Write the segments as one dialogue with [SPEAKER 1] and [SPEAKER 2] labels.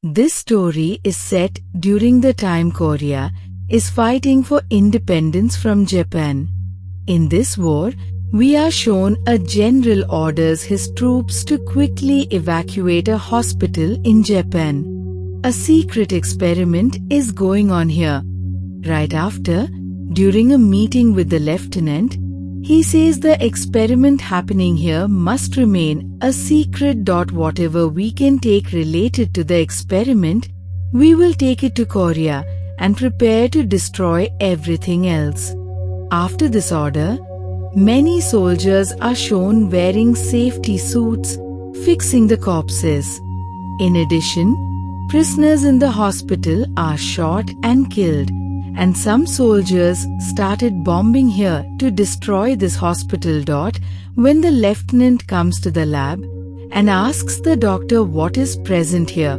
[SPEAKER 1] This story is set during the time Korea is fighting for independence from Japan. In this war, we are shown a general orders his troops to quickly evacuate a hospital in Japan. A secret experiment is going on here. Right after, during a meeting with the lieutenant, he says the experiment happening here must remain a secret. Whatever we can take related to the experiment, we will take it to Korea and prepare to destroy everything else. After this order, many soldiers are shown wearing safety suits, fixing the corpses. In addition, prisoners in the hospital are shot and killed, and some soldiers started bombing here to destroy this hospital. When the lieutenant comes to the lab and asks the doctor what is present here,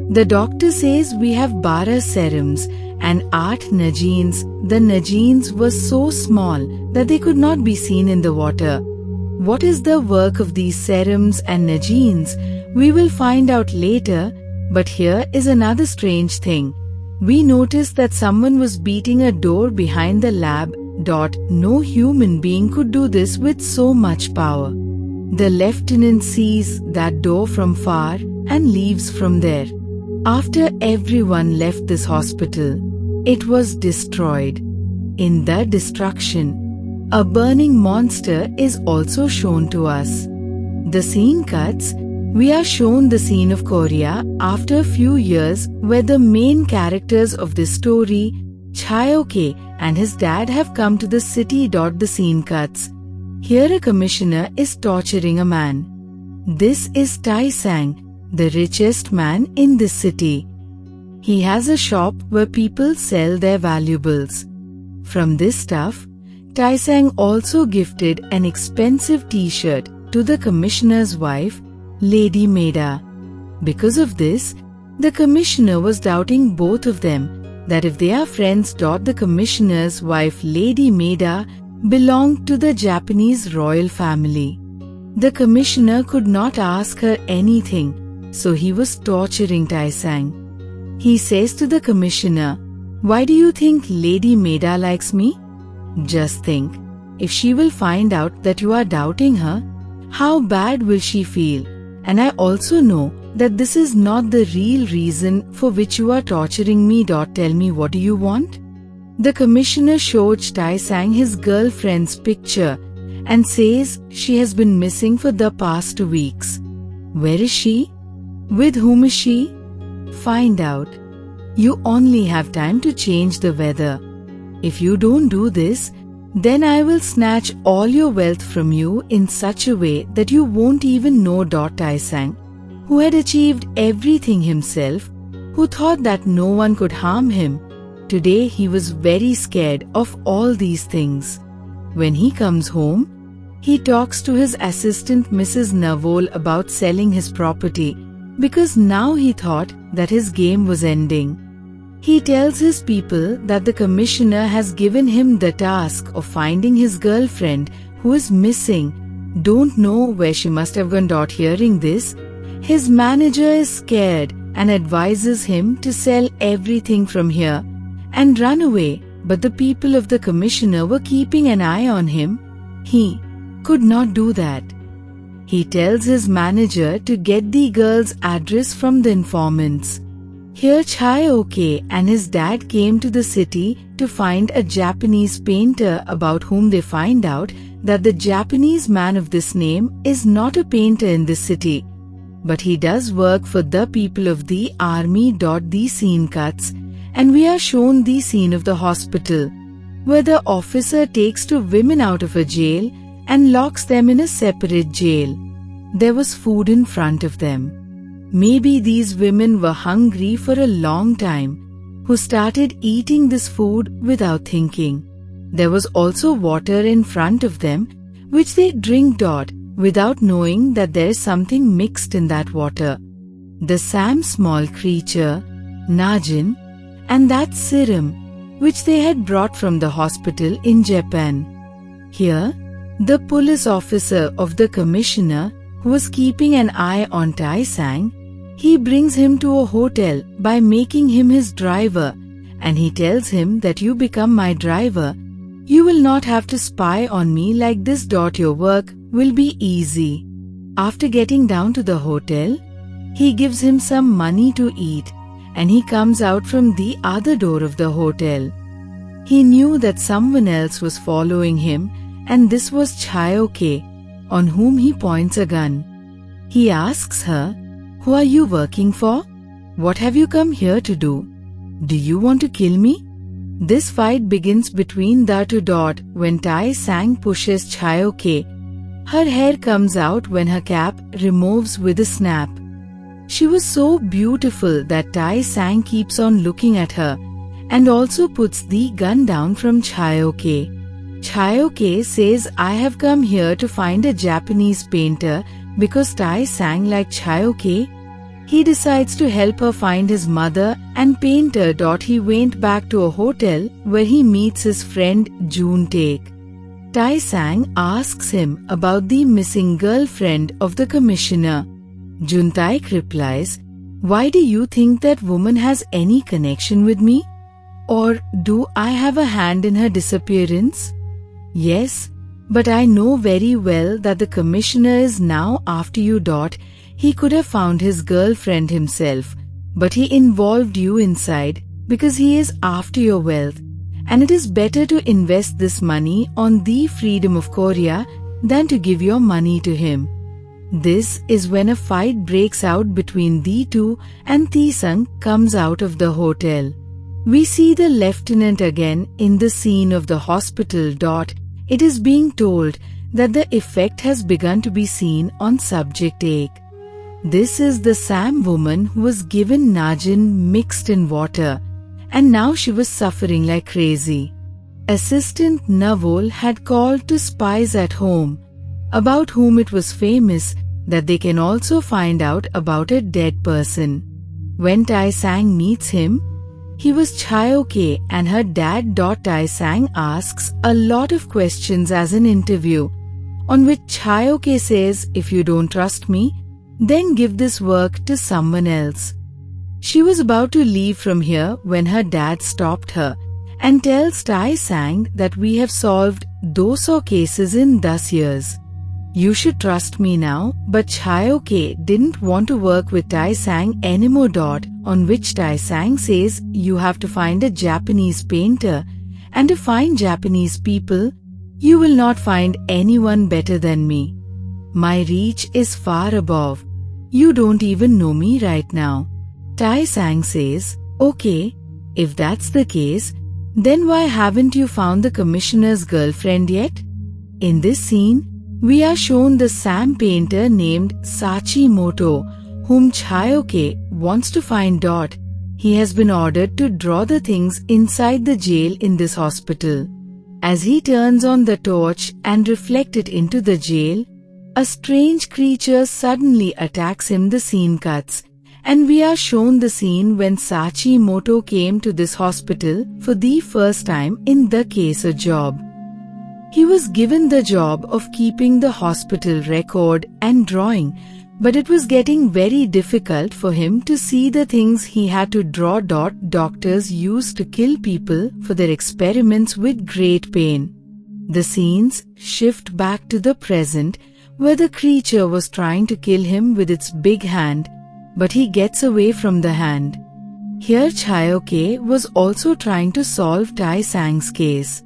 [SPEAKER 1] the doctor says we have 12 serums and 8 nagines. The nagines were so small that they could not be seen in the water. What is the work of these serums and nagines? We will find out later, but here is another strange thing. We noticed that someone was beating a door behind the lab. No human being could do this with so much power. The lieutenant sees that door from far and leaves from there. After everyone left this hospital, it was destroyed. In the destruction, a burning monster is also shown to us. The scene cuts. We are shown the scene of Korea after a few years where the main characters of this story, Chae-ok and his dad, have come to the city. The scene cuts. Here a commissioner is torturing a man. This is Tae-sang, the richest man in this city. He has a shop where people sell their valuables. From this stuff, Tae-sang also gifted an expensive t-shirt to the commissioner's wife, Lady Maida. Because of this, the commissioner was doubting both of them, that if they are friends. The commissioner's wife, Lady Maida, belonged to the Japanese royal family. The commissioner could not ask her anything, so he was torturing Tae-sang. He says to the commissioner, "Why do you think Lady Maida likes me? Just think, if she will find out that you are doubting her, how bad will she feel? And I also know that this is not the real reason for which you are torturing me. Tell me, what do you want?" The commissioner showed Tae-sang his girlfriend's picture and says she has been missing for the past 2 weeks. Where is she? With whom is she? Find out. You only have time to change the weather. If you don't do this, then I will snatch all your wealth from you in such a way that you won't even know. Tae-sang, who had achieved everything himself, who thought that no one could harm him, today he was very scared of all these things. When he comes home, he talks to his assistant Mrs. Navol about selling his property, because now he thought that his game was ending. He tells his people that the commissioner has given him the task of finding his girlfriend who is missing. Don't know where she must have gone. Hearing this, his manager is scared and advises him to sell everything from here and run away, but the people of the commissioner were keeping an eye on him. He could not do that. He tells his manager to get the girl's address from the informants. Here Chae-ok and his dad came to the city to find a Japanese painter, about whom they find out that the Japanese man of this name is not a painter in this city, but he does work for the people of the army. The scene cuts, and we are shown the scene of the hospital, where the officer takes 2 women out of a jail and locks them in a separate jail. There was food in front of them. Maybe these women were hungry for a long time, who started eating this food without thinking. There was also water in front of them, which they drink. Without knowing that there is something mixed in that water. The same small creature, Najin, and that serum, which they had brought from the hospital in Japan. Here, the police officer of the commissioner, who was keeping an eye on Tae-sang, He brings him to a hotel by making him his driver, and he tells him that you become my driver, you will not have to spy on me like this. Your work will be easy. After getting down to the hotel, he gives him some money to eat, and he comes out from the other door of the hotel. He knew that someone else was following him, and this was Chayoke, on whom he points a gun. He asks her, "Who are you working for? What have you come here to do? Do you want to kill me?" This fight begins between the two. When Tai Sang pushes Chayoke, her hair comes out when her cap removes with a snap. She was so beautiful that Tai Sang keeps on looking at her and also puts the gun down from Chayoke. Chayoke says, "I have come here to find a Japanese painter," because Tai Sang liked Chayoke. He decides to help her find his mother and painter. He went back to a hotel where he meets his friend June Taek. Tai Sang asks him about the missing girlfriend of the commissioner. June Taek replies, "Why do you think that woman has any connection with me? Or do I have a hand in her disappearance?" "Yes, but I know very well that the commissioner is now after you. He could have found his girlfriend himself, but he involved you inside because he is after your wealth, and it is better to invest this money on the freedom of Korea than to give your money to him." This is when a fight breaks out between the two, and Taesung comes out of the hotel. We see the lieutenant again in the scene of the hospital. It is being told that the effect has begun to be seen on subject A. This is the Sam woman who was given Najin mixed in water, and now she was suffering like crazy. Assistant Navol had called to spies at home, about whom it was famous that they can also find out about a dead person. When Tai Sang meets him, he was Chayoke and her dad. Tai Sang asks a lot of questions as an interview, on which Chayoke says, "If you don't trust me, then give this work to someone else." She was about to leave from here when her dad stopped her and tells Tai Sang that we have solved 200 cases in 10 years. You should trust me now. But Chayoke didn't want to work with Tai Sang anymore. On which Tai Sang says, "You have to find a Japanese painter, and to find Japanese people, you will not find anyone better than me. My reach is far above. You don't even know me right now." Tai Sang says, "Okay, if that's the case, then why haven't you found the commissioner's girlfriend yet?" In this scene, we are shown the Sam painter named Sachimoto, whom Chayoke wants to find. He has been ordered to draw the things inside the jail in this hospital. As he turns on the torch and reflects it into the jail, a strange creature suddenly attacks him. The scene cuts, and we are shown the scene when Sachimoto came to this hospital for the first time in the case a job. He was given the job of keeping the hospital record and drawing, but it was getting very difficult for him to see the things he had to draw. Doctors used to kill people for their experiments with great pain. The scenes shift back to the present, where the creature was trying to kill him with its big hand, but he gets away from the hand. Here Chayoke was also trying to solve Tai Sang's case.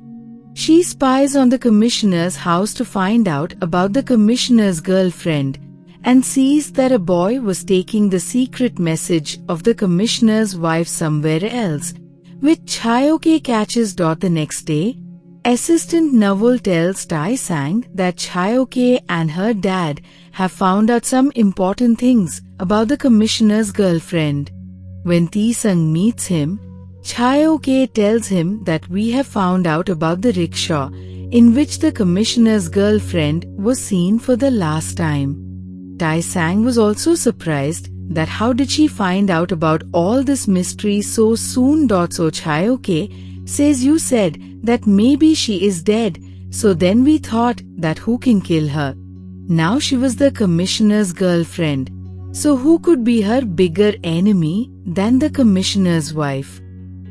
[SPEAKER 1] She spies on the commissioner's house to find out about the commissioner's girlfriend, and sees that a boy was taking the secret message of the commissioner's wife somewhere else, which Chayoke catches. The next day, Assistant Navol tells Tai Sang that Chayoke and her dad have found out some important things about the commissioner's girlfriend. When Taesung meets him, Chayoke tells him that we have found out about the rickshaw in which the commissioner's girlfriend was seen for the last time. Tai Sang was also surprised that how did she find out about all this mystery so soon. So Chayoke says, "You said that maybe she is dead, so then we thought that who can kill her. Now she was the commissioner's girlfriend. So who could be her bigger enemy than the commissioner's wife?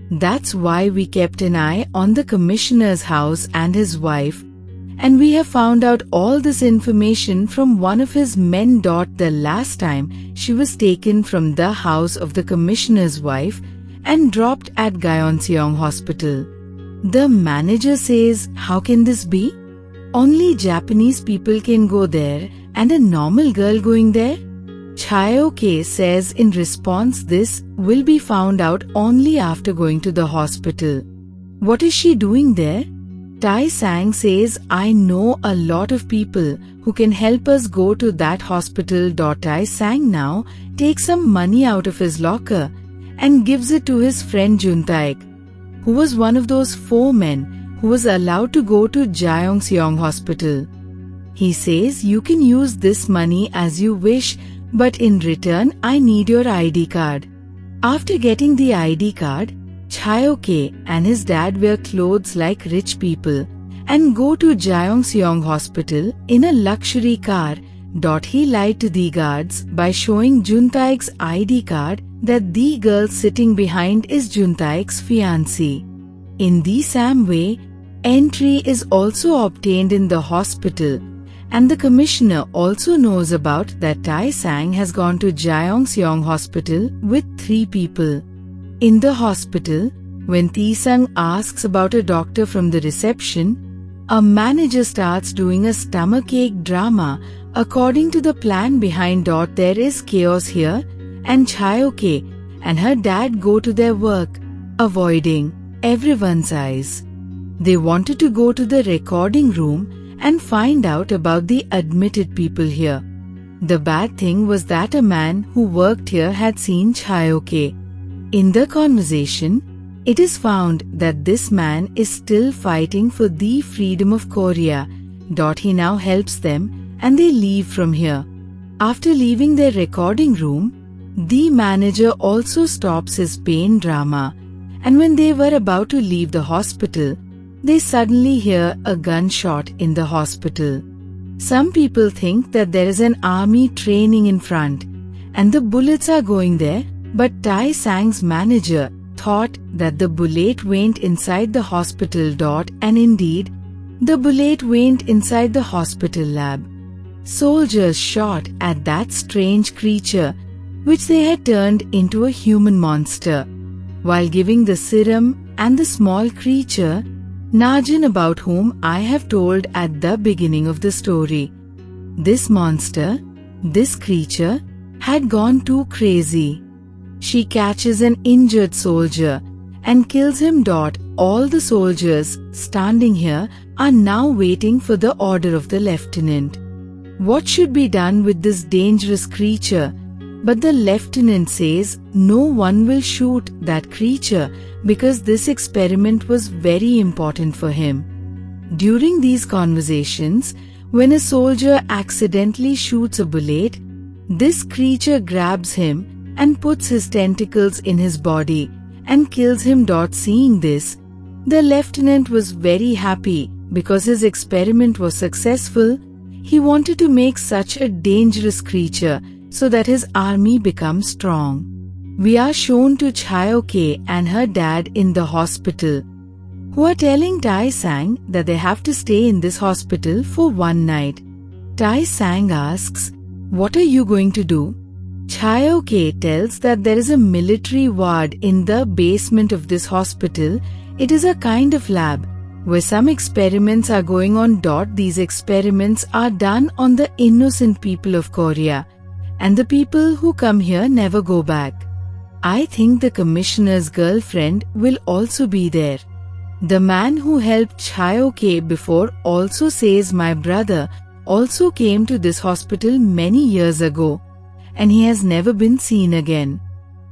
[SPEAKER 1] That's why we kept an eye on the commissioner's house and his wife, and we have found out all this information from one of his men. The last time she was taken from the house of the commissioner's wife and dropped at Gyeongseong Hospital. The manager says, how can this be? Only Japanese people can go there and a normal girl going there? Chae-ok says in response, this will be found out only after going to the hospital. What is she doing there? Tae-sang says, I know a lot of people who can help us go to that hospital. Tae-sang now takes some money out of his locker and gives it to his friend Juntaek, who was one of those 4 men who was allowed to go to Gyeongseong Hospital. He says, you can use this money as you wish, but in return I need your ID card. After getting the ID card, Chae-ok and his dad wear clothes like rich people and go to Gyeongseong Hospital in a luxury car. He lied to the guards by showing Juntaek's ID card that the girl sitting behind is Juntaek's fiancée. In the same way, entry is also obtained in the hospital, and the commissioner also knows about that Tae-sang has gone to Gyeongseong Hospital with 3 people. In the hospital, when Tae-sang asks about a doctor from the reception, a manager starts doing a stomachache drama according to the plan behind. There is chaos here, and Chae-ok and her dad go to their work, avoiding everyone's eyes. They wanted to go to the recording room and find out about the admitted people here. The bad thing was that a man who worked here had seen Chae-ok. In the conversation, it is found that this man is still fighting for the freedom of Korea. He now helps them and they leave from here. After leaving their recording room, the manager also stops his pain drama, and when they were about to leave the hospital, they suddenly hear a gunshot in the hospital. Some people think that there is an army training in front and the bullets are going there, but Tae-sang's manager thought that the bullet went inside the hospital. And indeed, the bullet went inside the hospital lab. Soldiers shot at that strange creature, which they had turned into a human monster, while giving the serum and the small creature, Najin, about whom I have told at the beginning of the story. This monster, this creature, had gone too crazy. She catches an injured soldier and kills him. All the soldiers standing here are now waiting for the order of the lieutenant. What should be done with this dangerous creature? But the lieutenant says no one will shoot that creature because this experiment was very important for him. During these conversations, when a soldier accidentally shoots a bullet, this creature grabs him and puts his tentacles in his body and kills him. Seeing this, the lieutenant was very happy because his experiment was successful. He wanted to make such a dangerous creature so that his army becomes strong. We are shown to Chae-ok and her dad in the hospital, who are telling Tae-sang that they have to stay in this hospital for 1 night. Tae-sang asks, "What are you going to do?" Chae-ok tells that there is a military ward in the basement of this hospital. It is a kind of lab where some experiments are going on. These experiments are done on the innocent people of Korea, and the people who come here never go back. I think the commissioner's girlfriend will also be there. The man who helped Chae-ok before also says my brother also came to this hospital many years ago, and he has never been seen again.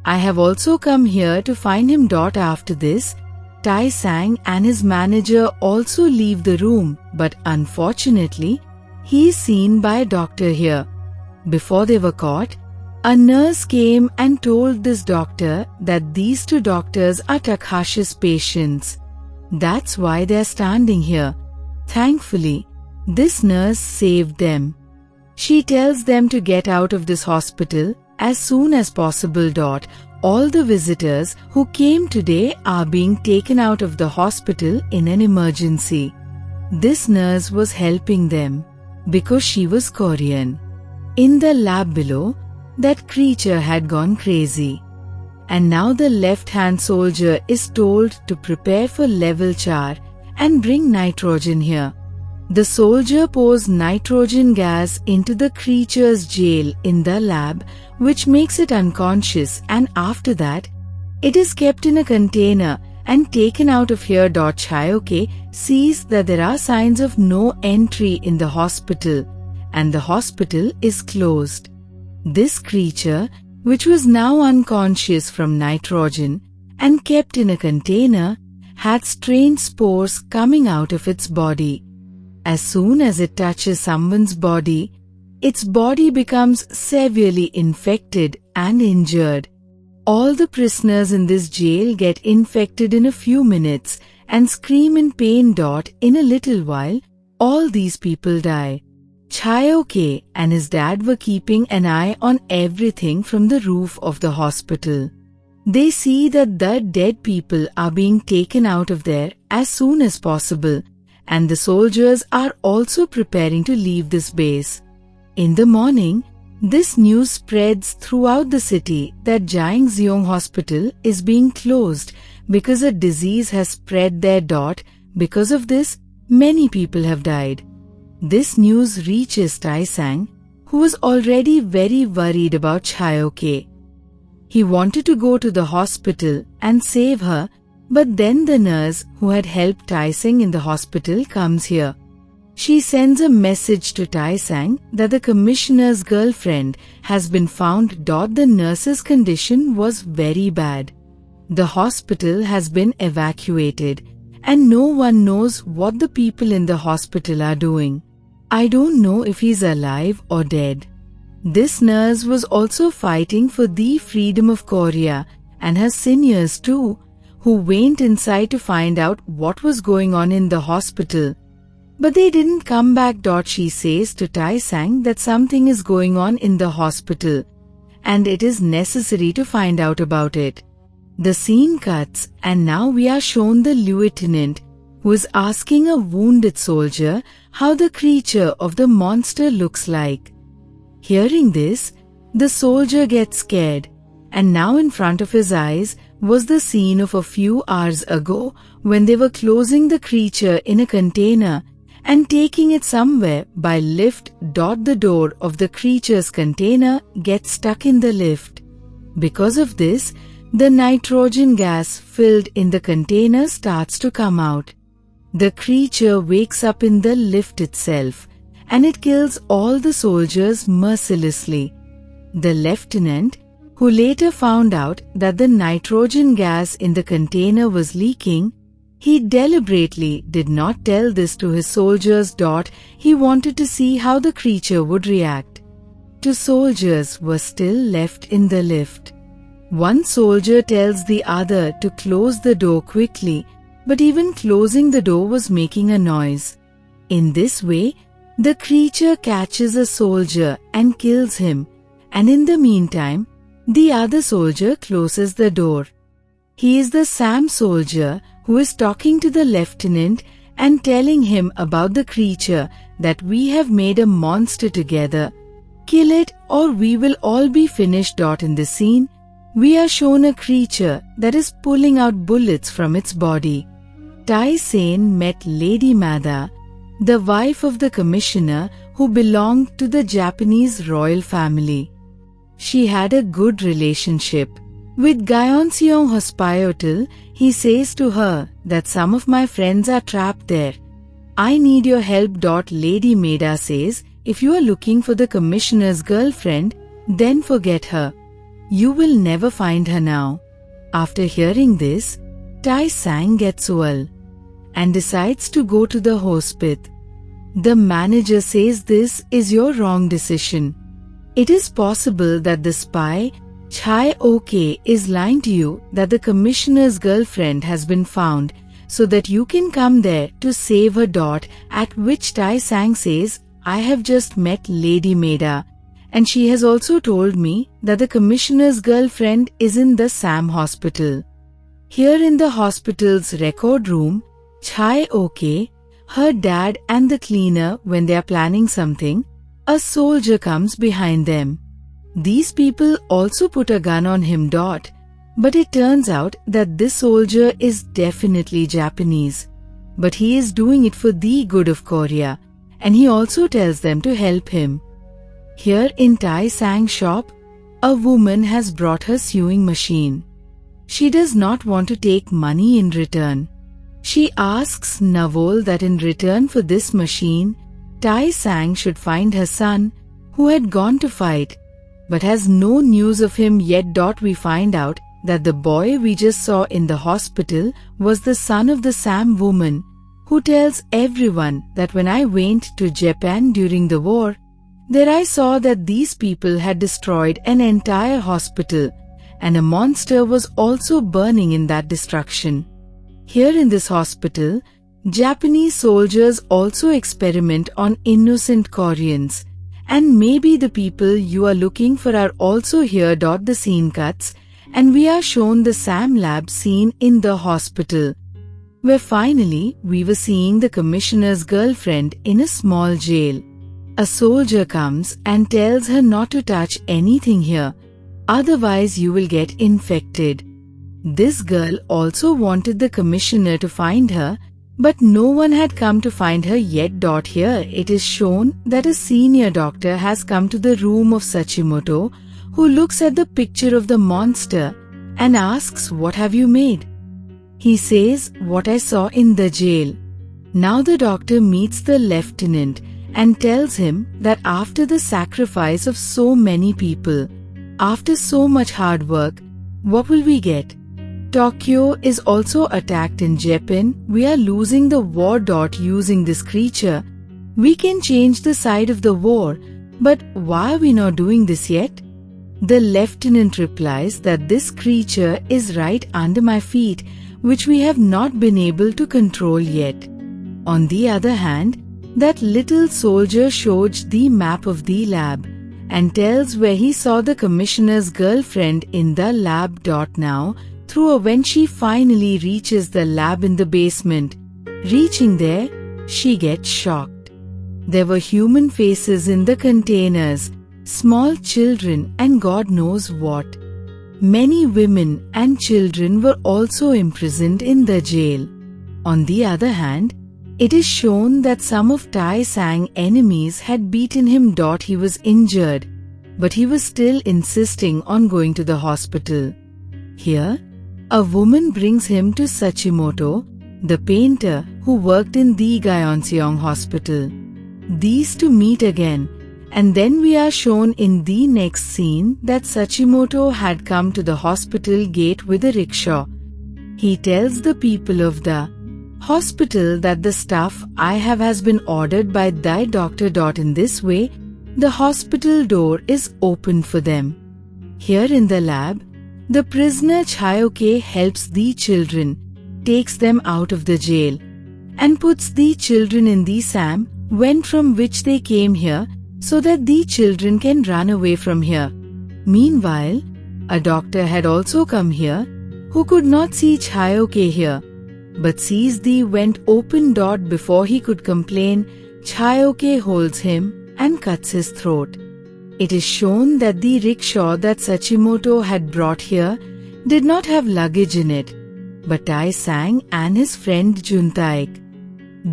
[SPEAKER 1] I have also come here to find him. After this, Tae-sang and his manager also leave the room, but unfortunately, he is seen by a doctor here. Before they were caught, a nurse came and told this doctor that these 2 doctors are Takashi's patients. That's why they are standing here. Thankfully, this nurse saved them. She tells them to get out of this hospital as soon as possible. All the visitors who came today are being taken out of the hospital in an emergency. This nurse was helping them because she was Korean. In the lab below, that creature had gone crazy. And now the left-hand soldier is told to prepare for level char and bring nitrogen here. The soldier pours nitrogen gas into the creature's jail in the lab, which makes it unconscious, and after that, it is kept in a container and taken out of here. Chayoke sees that there are signs of no entry in the hospital, and the hospital is closed. This creature, which was now unconscious from nitrogen and kept in a container, had strange spores coming out of its body. As soon as it touches someone's body, its body becomes severely infected and injured. All the prisoners in this jail get infected in a few minutes and scream in pain. In a little while, all these people die. Chayoke and his dad were keeping an eye on everything from the roof of the hospital. They see that the dead people are being taken out of there as soon as possible, and the soldiers are also preparing to leave this base. In the morning, this news spreads throughout the city that Jangseong Hospital is being closed because a disease has spread there. Because of this, many people have died. This news reaches Taesang, who was already very worried about Chayoke. He wanted to go to the hospital and save her, but then the nurse who had helped Taesang in the hospital comes here. She sends a message to Taesang that the commissioner's girlfriend has been found. The nurse's condition was very bad. The hospital has been evacuated, and no one knows what the people in the hospital are doing. I don't know if he's alive or dead. This nurse was also fighting for the freedom of Korea and her seniors too, who went inside to find out what was going on in the hospital. But they didn't come back. She says to Taesang that something is going on in the hospital, and it is necessary to find out about it. The scene cuts, and now we are shown the lieutenant who is asking a wounded soldier how the creature of the monster looks like. Hearing this, the soldier gets scared, and now in front of his eyes was the scene of a few hours ago when they were closing the creature in a container and taking it somewhere by lift. The door of the creature's container gets stuck in the lift. Because of this, the nitrogen gas filled in the container starts to come out. The creature wakes up in the lift itself, and it kills all the soldiers mercilessly. The lieutenant, who later found out that the nitrogen gas in the container was leaking, he deliberately did not tell this to his soldiers. He wanted to see how the creature would react. Two soldiers were still left in the lift. One soldier tells the other to close the door quickly, but even closing the door was making a noise. In this way, the creature catches a soldier and kills him, and in the meantime, the other soldier closes the door. He is the Sam soldier who is talking to the lieutenant and telling him about the creature, that we have made a monster together. Kill it or we will all be finished. In this scene, we are shown a creature that is pulling out bullets from its body. Taesang met Lady Mada, the wife of the commissioner who belonged to the Japanese royal family. She had a good relationship. With Gyeonseong Hospital, he says to her that some of my friends are trapped there. I need your help. Lady Mada says, if you are looking for the commissioner's girlfriend, then forget her. You will never find her now. After hearing this, Taesang gets well and decides to go to the hospital. The manager says this is your wrong decision. It is possible that the spy, Chayoke, is lying to you that the commissioner's girlfriend has been found so that you can come there to save her. At which Taesang says, I have just met Lady Mada, and she has also told me that the commissioner's girlfriend is in the Sam hospital. Here in the hospital's record room, Chae-ok, her dad and the cleaner, when they are planning something, a soldier comes behind them. These people also put a gun on him. But it turns out that this soldier is definitely Japanese. But he is doing it for the good of Korea, and he also tells them to help him. Here in Tai Sang's shop, a woman has brought her sewing machine. She does not want to take money in return. She asks Navol that in return for this machine, Tai Sang should find her son, who had gone to fight, but has no news of him yet. We find out that the boy we just saw in the hospital was the son of the Sam woman, who tells everyone that when I went to Japan during the war, there I saw that these people had destroyed an entire hospital, and a monster was also burning in that destruction. Here in this hospital, Japanese soldiers also experiment on innocent Koreans, and maybe the people you are looking for are also here. The scene cuts, and we are shown the Sam lab scene in the hospital, where finally we were seeing the commissioner's girlfriend in a small jail. A soldier comes and tells her not to touch anything here, otherwise you will get infected. This girl also wanted the commissioner to find her, but no one had come to find her yet. Here it is shown that a senior doctor has come to the room of Sachimoto, who looks at the picture of the monster and asks, "What have you made?" He says, "What I saw in the jail." Now the doctor meets the lieutenant and tells him that after the sacrifice of so many people, after so much hard work, what will we get? Tokyo is also attacked in Japan. We are losing the war. Using this creature, we can change the side of the war, but why are we not doing this yet? The lieutenant replies that this creature is right under my feet, which we have not been able to control yet. On the other hand, that little soldier shows the map of the lab and tells where he saw the commissioner's girlfriend in the lab. Now, through a vent she finally reaches the lab in the basement. Reaching there, she gets shocked. There were human faces in the containers, small children and God knows what. Many women and children were also imprisoned in the jail. On the other hand, it is shown that some of Tai Sang's enemies had beaten him. He was injured, but he was still insisting on going to the hospital. Here, a woman brings him to Sachimoto, the painter who worked in the Gyeongseong hospital. These two meet again, and then we are shown in the next scene that Sachimoto had come to the hospital gate with a rickshaw. He tells the people of the hospital that the stuff I have has been ordered by the doctor. In this way, the hospital door is opened for them. Here in the lab, the prisoner Chae-ok helps the children, takes them out of the jail, and puts the children in the Sam vent from which they came here so that the children can run away from here. Meanwhile, a doctor had also come here who could not see Chae-ok here, but sees the vent open. Before he could complain, Chae-ok holds him and cuts his throat. It is shown that the rickshaw that Sachimoto had brought here did not have luggage in it, but Tai Sang and his friend Juntaek.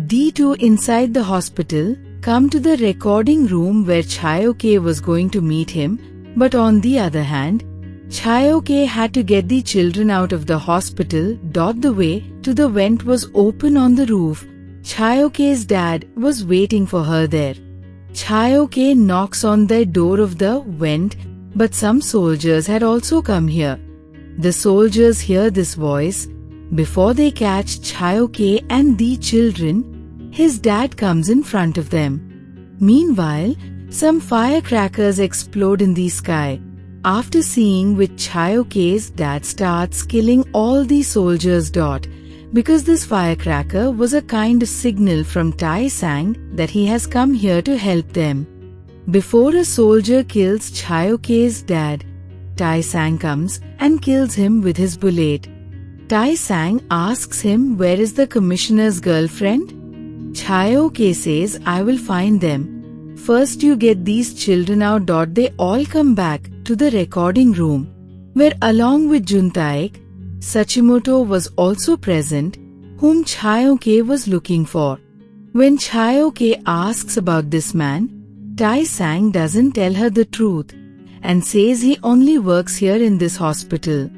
[SPEAKER 1] The two inside the hospital come to the recording room where Chae-ok was going to meet him, but on the other hand, Chae-ok had to get the children out of the hospital. The way to the vent was open on the roof. Chae-ok's dad was waiting for her there. Chae-ok knocks on the door of the vent, but some soldiers had also come here. The soldiers hear this voice. Before they catch Chae-ok and the children, his dad comes in front of them. Meanwhile, some firecrackers explode in the sky. After seeing which, Chae-ok's dad starts killing all the soldiers. Because this firecracker was a kind of signal from Tai Sang that he has come here to help them. Before a soldier kills Chayoke's dad, Tai Sang comes and kills him with his bullet. Tai Sang asks him where is the commissioner's girlfriend? Chayoke says, I will find them. First you get these children out. They all come back to the recording room, where along with Juntaek, Sachimoto was also present, whom Chayoke was looking for. When Chayoke asks about this man, Tai Sang doesn't tell her the truth and says he only works here in this hospital.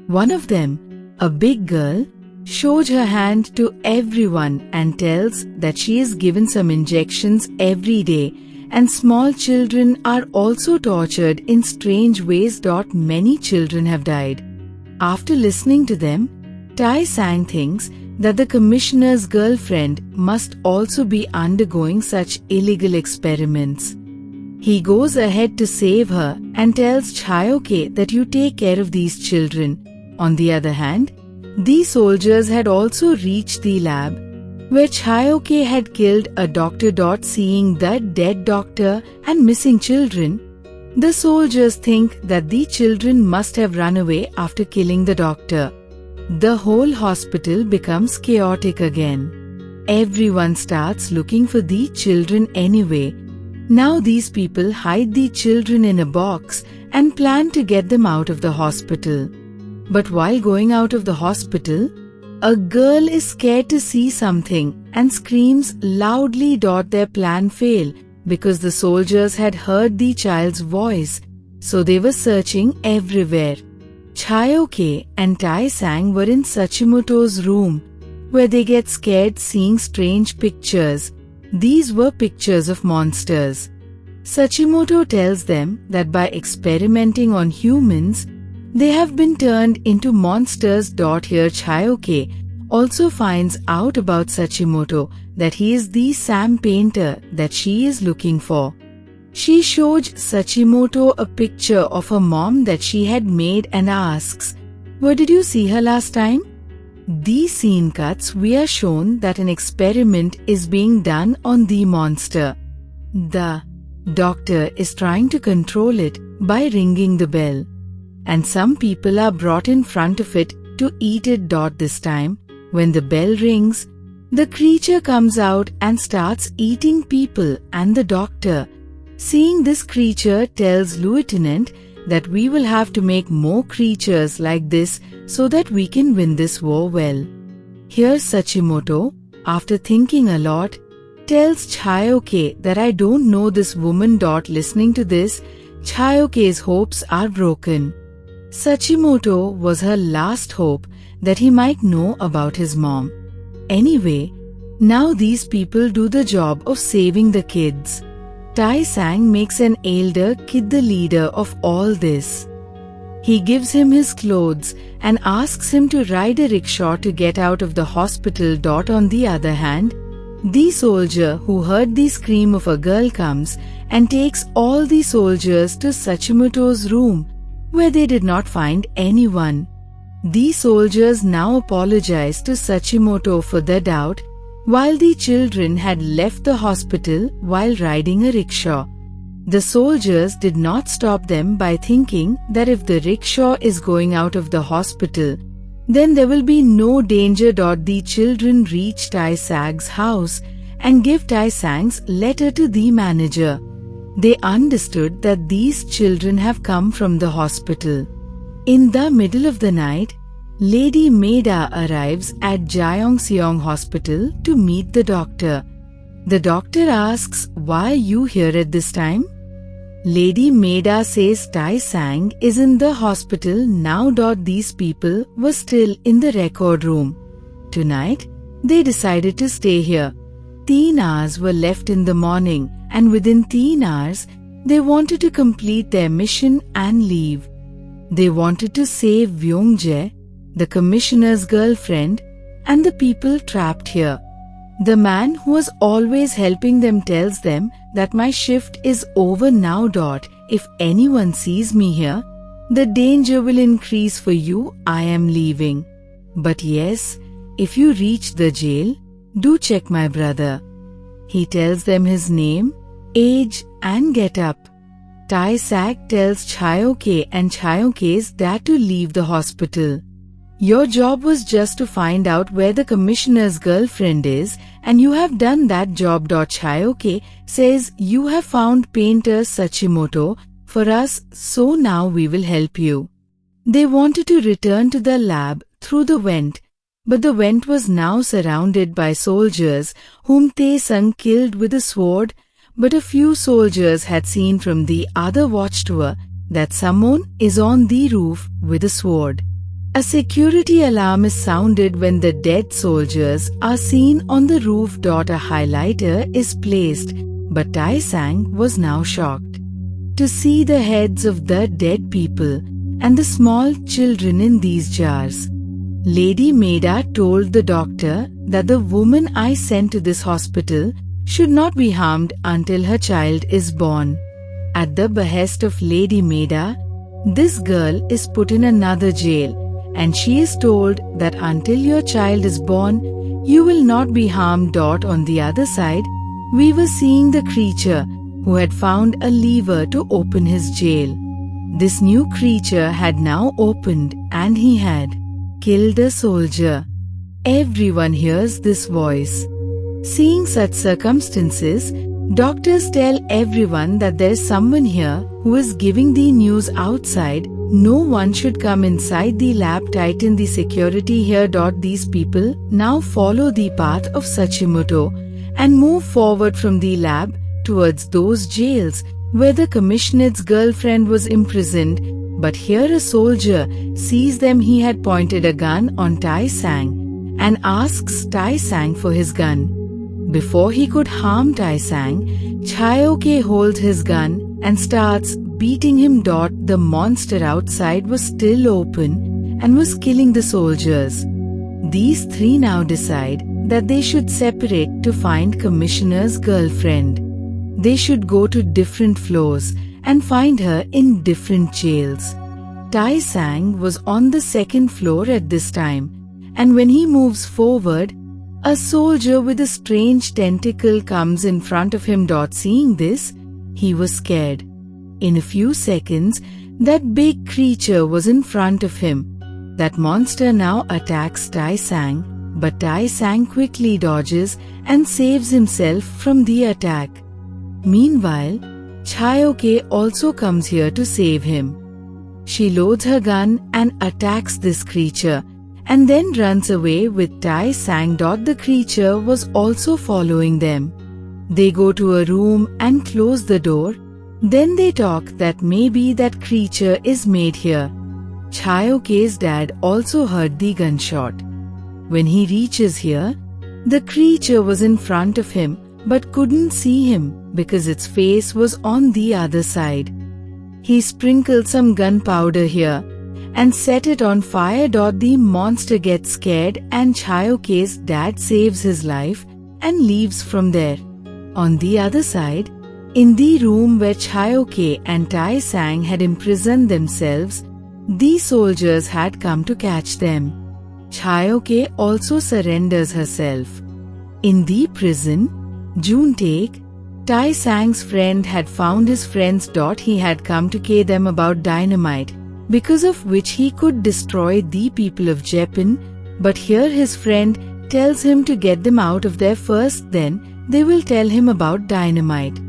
[SPEAKER 1] One of them, a big girl, shows her hand to everyone and tells that she is given some injections every day and small children are also tortured in strange ways. Many children have died. After listening to them, Tai Sang thinks that the commissioner's girlfriend must also be undergoing such illegal experiments. He goes ahead to save her and tells Chayoke that you take care of these children. On the other hand, these soldiers had also reached the lab where Chayoke had killed a doctor. Seeing the dead doctor and missing children, the soldiers think that the children must have run away after killing the doctor. The whole hospital becomes chaotic again. Everyone starts looking for the children anyway. Now these people hide the children in a box and plan to get them out of the hospital. But while going out of the hospital, a girl is scared to see something and screams loudly. Their plan failed because the soldiers had heard the child's voice, so they were searching everywhere. Chayoke and Tai Sang were in Sachimoto's room, where they get scared seeing strange pictures. These were pictures of monsters. Sachimoto tells them that by experimenting on humans, they have been turned into monsters. Here Chayoke also finds out about Sachimoto, that he is the Sam painter that she is looking for. She shows Sachimoto a picture of her mom that she had made and asks, "Where did you see her last time?" These scene cuts, we are shown that an experiment is being done on the monster. The doctor is trying to control it by ringing the bell, and some people are brought in front of it to eat it. This time, when the bell rings, the creature comes out and starts eating people and the doctor. Seeing this creature tells Lieutenant that we will have to make more creatures like this so that we can win this war well. Here Sachimoto, after thinking a lot, tells Chayoke that I don't know this woman. Listening to this, Chayoke's hopes are broken. Sachimoto was her last hope that he might know about his mom. Anyway, now these people do the job of saving the kids. Tai Sang makes an elder kid the leader of all this. He gives him his clothes and asks him to ride a rickshaw to get out of the hospital. On the other hand, the soldier who heard the scream of a girl comes and takes all the soldiers to Sachimoto's room, where they did not find anyone. The soldiers now apologize to Sachimoto for the doubt, while the children had left the hospital while riding a rickshaw. The soldiers did not stop them by thinking that if the rickshaw is going out of the hospital, then there will be no danger. The children reach Tai Sang's house and give Tai Sang's letter to the manager. They understood that these children have come from the hospital. In the middle of the night, Lady Maida arrives at Jeongseong Hospital to meet the doctor. The doctor asks, "Why are you here at this time?" Lady Maida says Tai Sang is in the hospital now. These people were still in the record room. Tonight, they decided to stay here. 3 hours were left in the morning, and within 3 hours, they wanted to complete their mission and leave. They wanted to save Vyongjae, the commissioner's girlfriend, and the people trapped here. The man who was always helping them tells them that my shift is over now. If anyone sees me here, the danger will increase for you. I am leaving. But yes, if you reach the jail, do check my brother. He tells them his name, age, and get up. Tai-sang tells Chayoke and Chayoke's dad to leave the hospital. Your job was just to find out where the commissioner's girlfriend is, and you have done that job. Chayoke says you have found painter Sachimoto for us, so now we will help you. They wanted to return to the lab through the vent, but the vent was now surrounded by soldiers whom Tai-sang killed with a sword, but a few soldiers had seen from the other watchtower that someone is on the roof with a sword. A security alarm is sounded when the dead soldiers are seen on the roof. A highlighter is placed, but Tai-sang was now shocked to see the heads of the dead people and the small children in these jars. Lady Maida told the doctor that the woman I sent to this hospital should not be harmed until her child is born. At the behest of Lady Maida, this girl is put in another jail, and she is told that until your child is born, you will not be harmed. On the other side, we were seeing the creature who had found a lever to open his jail. This new creature had now opened, and he had killed a soldier. Everyone hears this voice. Seeing such circumstances, doctors tell everyone that there is someone here who is giving the news outside. No one should come inside the lab. Tighten the security here. These people now follow the path of Sachimoto and move forward from the lab towards those jails where the commissioner's girlfriend was imprisoned. But here a soldier sees them. He had pointed a gun on Tai-sang and asks Tai-sang for his gun. Before he could harm Tai-sang, Chayoke holds his gun and starts beating him. The monster outside was still open and was killing the soldiers. These three now decide that they should separate to find commissioner's girlfriend. They should go to different floors and find her in different jails. Tai-sang was on the second floor at this time, and when he moves forward, a soldier with a strange tentacle comes in front of him. Seeing this, he was scared. In a few seconds, that big creature was in front of him. That monster now attacks Tai-sang, but Tai-sang quickly dodges and saves himself from the attack. Meanwhile, Chayoke also comes here to save him. She loads her gun and attacks this creature, and then runs away with Tai-sang. The creature was also following them. They go to a room and close the door. Then they talk that maybe that creature is made here. Chayoke's dad also heard the gunshot. When he reaches here, the creature was in front of him but couldn't see him because its face was on the other side. He sprinkled some gunpowder here and set it on fire. The monster gets scared and Chayoke's dad saves his life and leaves from there. On the other side, in the room where Chayoke and Tai-sang had imprisoned themselves, the soldiers had come to catch them. Chayoke also surrenders herself. In the prison, Juntaek, Tai-sang's friend, had found his friends. He had come to kill them about dynamite, because of which he could destroy the people of Japan, but here his friend tells him to get them out of there first, then they will tell him about dynamite.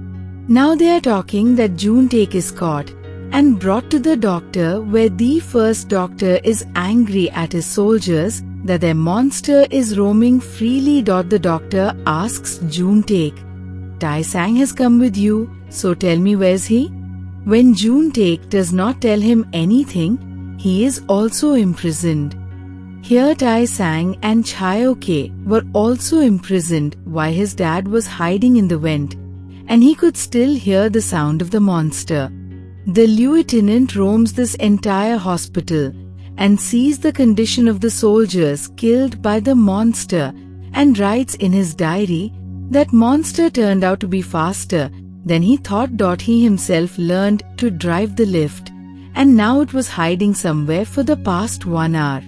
[SPEAKER 1] Now they are talking that Juntaek is caught and brought to the doctor, where the first doctor is angry at his soldiers that their monster is roaming freely. The doctor asks Juntaek, Tai-sang has come with you, so tell me, where's he? When Juntaek does not tell him anything, he is also imprisoned. Here Tai-sang and Chayoke were also imprisoned while his dad was hiding in the vent, and he could still hear the sound of the monster. The lieutenant roams this entire hospital and sees the condition of the soldiers killed by the monster and writes in his diary that monster turned out to be faster than he thought. He himself learned to drive the lift, and now it was hiding somewhere for the past 1 hour.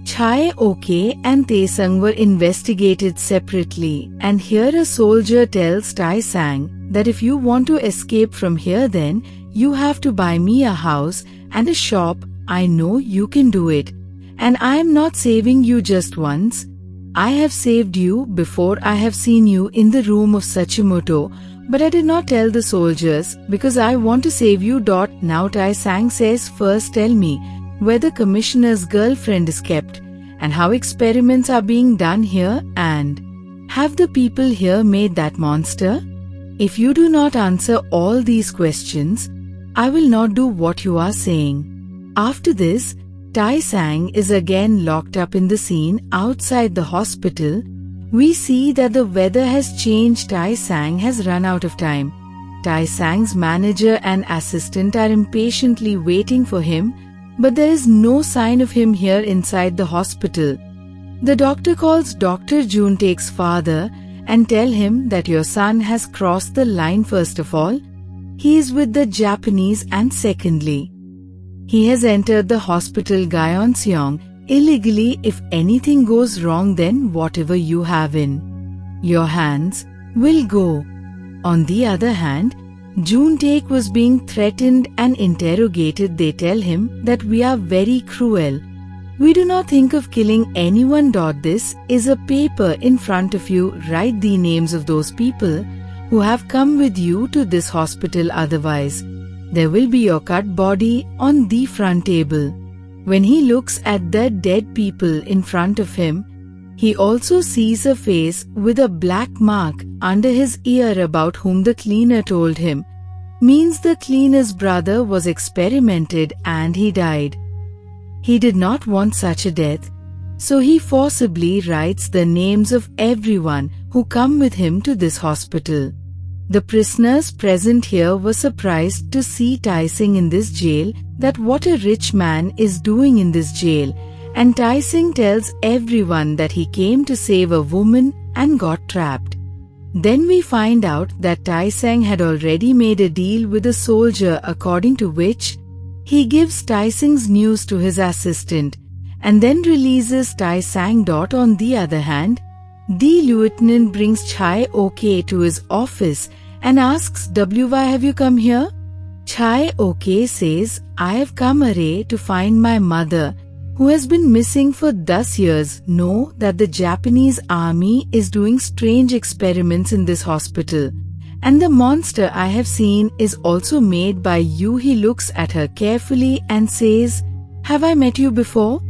[SPEAKER 1] Chae Ok and Taesung were investigated separately, and here a soldier tells Taesung that if you want to escape from here, then you have to buy me a house and a shop. I know you can do it. And I am not saving you just once. I have saved you before. I have seen you in the room of Sachimoto, but I did not tell the soldiers because I want to save you. Now Taesung says, first tell me where the commissioner's girlfriend is kept and how experiments are being done here, and have the people here made that monster? If you do not answer all these questions, I will not do what you are saying. After this, Taesung is again locked up in the scene outside the hospital. We see that the weather has changed. Taesung has run out of time. Taesung's manager and assistant are impatiently waiting for him, but there is no sign of him here inside the hospital. The doctor calls Dr. Juntaek's father and tell him that your son has crossed the line. First of all, he is with the Japanese, and secondly, he has entered the hospital Gyeongseong illegally. If anything goes wrong, then whatever you have in your hands will go. On the other hand, Juntaek was being threatened and interrogated. They tell him that we are very cruel. We do not think of killing anyone. This is a paper in front of you. Write the names of those people who have come with you to this hospital, otherwise there will be your cut body on the front table. When he looks at the dead people in front of him, he also sees a face with a black mark under his ear about whom the cleaner told him. Means the cleaner's brother was experimented and he died. He did not want such a death, so he forcibly writes the names of everyone who come with him to this hospital. The prisoners present here were surprised to see Taesung in this jail, that what a rich man is doing in this jail, and Taesung tells everyone that he came to save a woman and got trapped. Then we find out that Taesung had already made a deal with a soldier, according to which he gives Taesung's news to his assistant and then releases Taesung. On the other hand, the lieutenant brings Chae Ok to his office and asks, why have you come here? Chae Ok says, I have come here to find my mother, who has been missing for 10 years. Know that the Japanese army is doing strange experiments in this hospital, and the monster I have seen is also made by you. He looks at her carefully and says, have I met you before?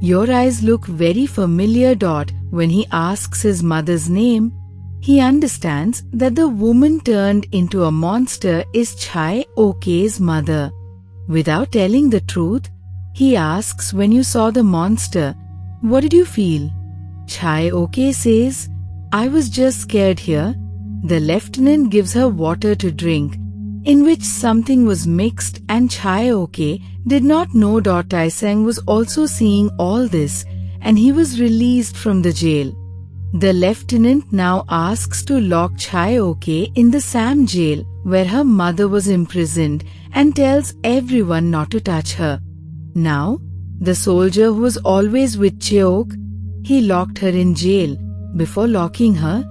[SPEAKER 1] Your eyes look very familiar. When he asks his mother's name, he understands that the woman turned into a monster is Chae Ok's mother. Without telling the truth, he asks, when you saw the monster, what did you feel? Chae Ok says, I was just scared here. The lieutenant gives her water to drink, in which something was mixed, and Chae Ok did not know. Taesung was also seeing all this, and he was released from the jail. The lieutenant now asks to lock Chae Ok in the Sam jail, where her mother was imprisoned, and tells everyone not to touch her. Now, the soldier who was always with Cheok, he locked her in jail. Before locking her,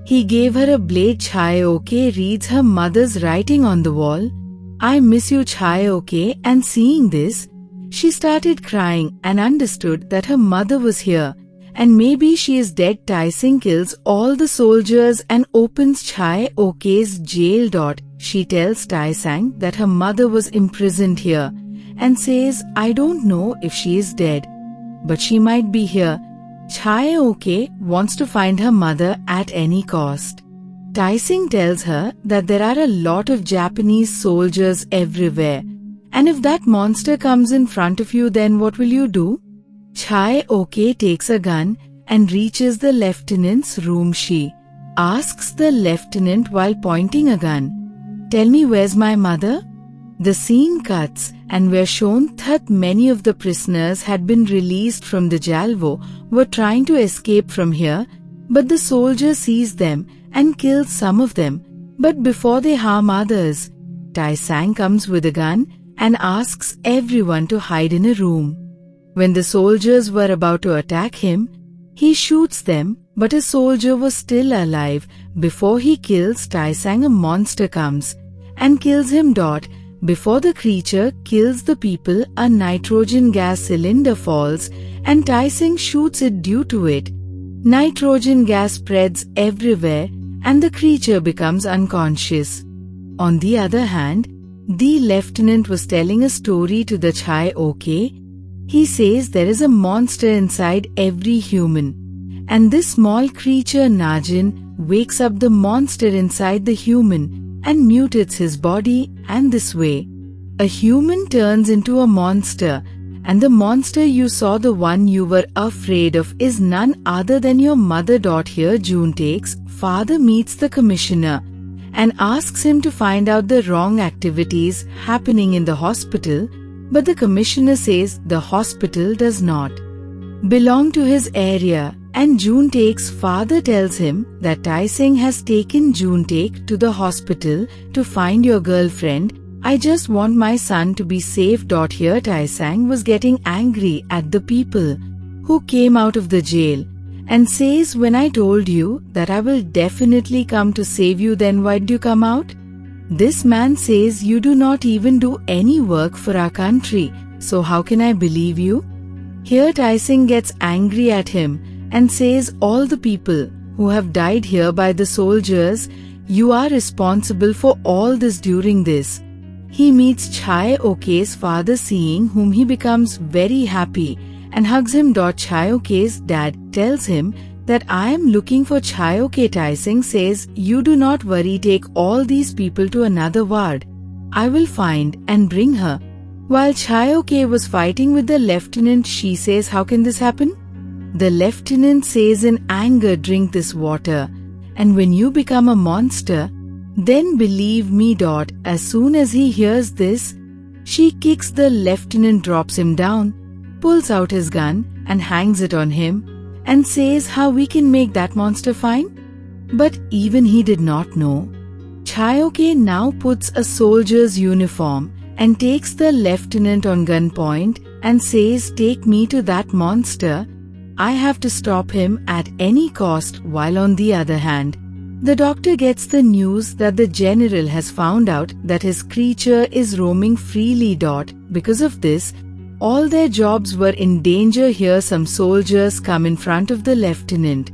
[SPEAKER 1] he gave her a blade. Chae Ok reads her mother's writing on the wall. I miss you, Chae Ok, and seeing this, she started crying and understood that her mother was here, and maybe she is dead. Taesung kills all the soldiers and opens Chae Ok's jail. She tells Taesung that her mother was imprisoned here, and says, I don't know if she is dead, but she might be here. Chae Ok wants to find her mother at any cost. Taesung tells her that there are a lot of Japanese soldiers everywhere, and if that monster comes in front of you, then what will you do? Chae Ok takes a gun and reaches the lieutenant's room. She asks the lieutenant while pointing a gun, tell me, where's my mother? The scene cuts, and we're shown that many of the prisoners had been released from the Jalvo, were trying to escape from here, but the soldier sees them and kills some of them. But before they harm others, Taesung comes with a gun and asks everyone to hide in a room. When the soldiers were about to attack him, he shoots them, but a soldier was still alive. Before he kills Taisang, a monster comes and kills him. Before the creature kills the people, a nitrogen gas cylinder falls and Taisang shoots it. Due to it, nitrogen gas spreads everywhere and the creature becomes unconscious. On the other hand, the lieutenant was telling a story to the Chai OK. He says there is a monster inside every human, and this small creature Najin wakes up the monster inside the human and mutates his body, and this way, a human turns into a monster, and the monster you saw, the one you were afraid of, is none other than your mother. Here Juntake's father meets the commissioner and asks him to find out the wrong activities happening in the hospital, but the commissioner says the hospital does not belong to his area, and Juntake's father tells him that Taisang has taken Juntake to the hospital to find your girlfriend. I just want my son to be safe. Here Taisang was getting angry at the people who came out of the jail and says, when I told you that I will definitely come to save you, then why did you come out? This man says, you do not even do any work for our country, so how can I believe you? Here Taisang gets angry at him and says, all the people who have died here by the soldiers, you are responsible for all this. During this, he meets Chai Ok's father, seeing whom he becomes very happy and hugs him. Chai Ok's dad tells him that I am looking for Chai Ok. Taisang says, you do not worry, take all these people to another ward. I will find and bring her. While Chai Ok was fighting with the lieutenant, she says, how can this happen? The lieutenant says in anger, drink this water, and when you become a monster, then believe me. As soon as he hears this, she kicks the lieutenant, drops him down, pulls out his gun and hangs it on him, and says how we can make that monster fine. But even he did not know. Chai Ok now puts a soldier's uniform and takes the lieutenant on gunpoint and says, take me to that monster. I have to stop him at any cost. While on the other hand, the doctor gets the news that the general has found out that his creature is roaming freely. Because of this, all their jobs were in danger. Here some soldiers come in front of the lieutenant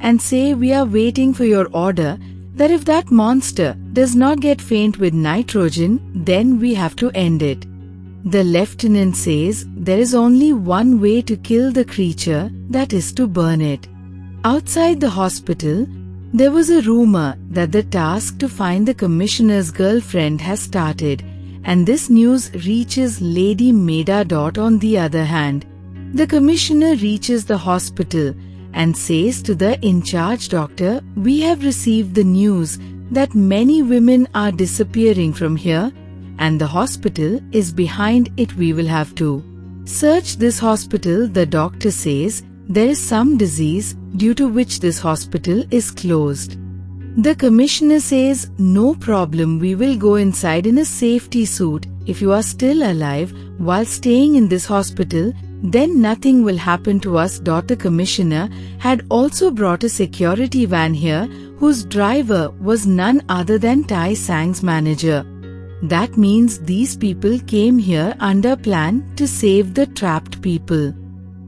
[SPEAKER 1] and say, we are waiting for your order that if that monster does not get faint with nitrogen, then we have to end it. The lieutenant says there is only one way to kill the creature, that is to burn it. Outside the hospital, there was a rumor that the task to find the commissioner's girlfriend has started, and this news reaches Lady Maida. On the other hand, the commissioner reaches the hospital and says to the in-charge doctor, we have received the news that many women are disappearing from here, and the hospital is behind it. We will have to search this hospital. The doctor says there is some disease due to which this hospital is closed. The commissioner says, no problem, we will go inside in a safety suit. If you are still alive while staying in this hospital, then nothing will happen to us. The commissioner had also brought a security van here whose driver was none other than Taisang's manager. That means these people came here under plan to save the trapped people.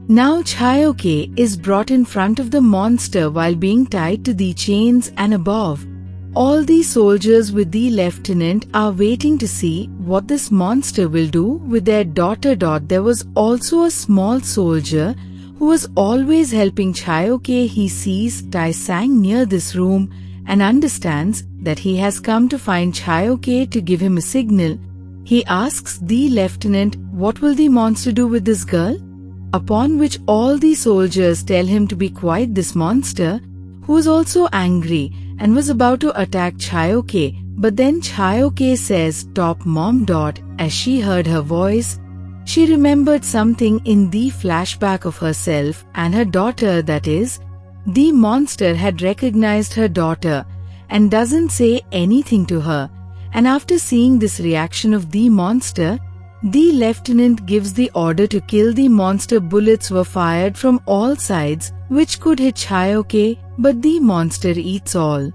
[SPEAKER 1] Now Chai Ok is brought in front of the monster while being tied to the chains, and above, all the soldiers with the lieutenant are waiting to see what this monster will do with their daughter. There was also a small soldier who was always helping Chai Ok. He sees Taisang near this room and understands that he has come to find Chai Ok to give him a signal. He asks the lieutenant, what will the monster do with this girl? Upon which all the soldiers tell him to be quiet. This monster, who was also angry and was about to attack Chai Ok, but then Chai Ok says, stop mom. As she heard her voice, she remembered something in the flashback of herself and her daughter, that is, the monster had recognized her daughter and doesn't say anything to her. And after seeing this reaction of the monster, The lieutenant gives the order to kill the monster. Bullets were fired from all sides, which could hit Chayoke, but the monster eats all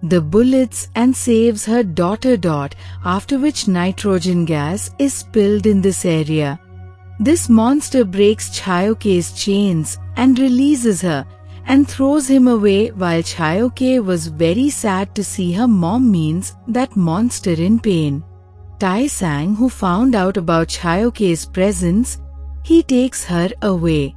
[SPEAKER 1] the bullets and saves her daughter. After which nitrogen gas is spilled in this area. This monster breaks Chayoke's chains and releases her and throws him away. While Chayoke was very sad to see her mom means that monster in pain. Tai-sang, who found out about Chayoke's presence, he takes her away.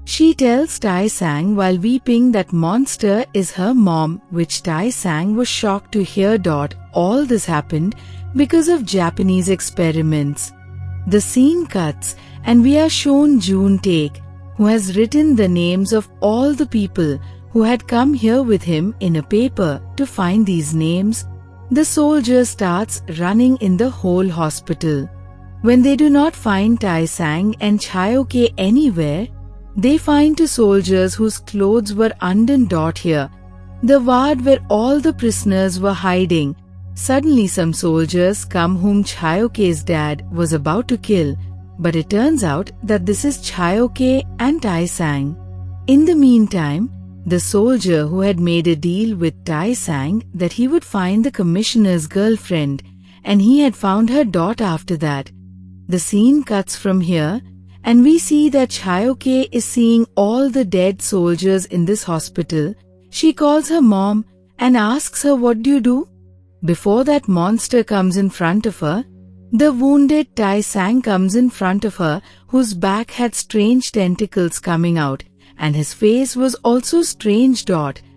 [SPEAKER 1] She tells Tai-sang while weeping that monster is her mom, which Tai-sang was shocked to hear. All this happened because of Japanese experiments. The scene cuts and we are shown June Take, who has written the names of all the people who had come here with him in a paper. To find these names, the soldier starts running in the whole hospital. When they do not find Tai-sang and Chayoke anywhere, they find two soldiers whose clothes were undone. Here, the ward where all the prisoners were hiding. Suddenly some soldiers come whom Chayoke's dad was about to kill, but it turns out that this is Chayoke and Tai-sang. In the meantime, the soldier who had made a deal with Tai-sang that he would find the commissioner's girlfriend, and he had found her. After that, the scene cuts from here, and we see that Chayoke is seeing all the dead soldiers in this hospital. She calls her mom and asks her, "What do you do?" Before that monster comes in front of her, the wounded Tai-sang comes in front of her, whose back had strange tentacles coming out, and his face was also strange.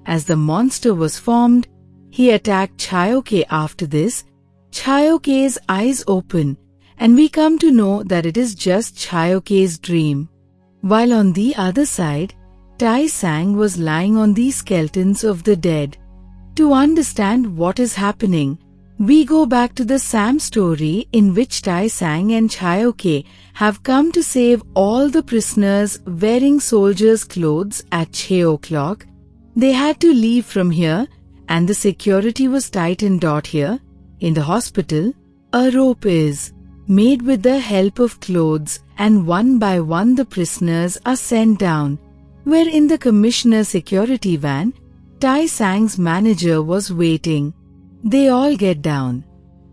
[SPEAKER 1] As the monster was formed, he attacked Chayoke. After this, Chayoke's eyes open, and we come to know that it is just Chayoke's dream. While on the other side, Tai-sang was lying on the skeletons of the dead. To understand what is happening, we go back to the Sam story in which Tai-sang and Chayoke have come to save all the prisoners wearing soldiers' clothes at 6 o'clock. They had to leave from here and the security was tightened. Here, in the hospital, a rope is made with the help of clothes, and one by one the prisoners are sent down, where in the commissioner's security van, Tai-sang's manager was waiting. They all get down.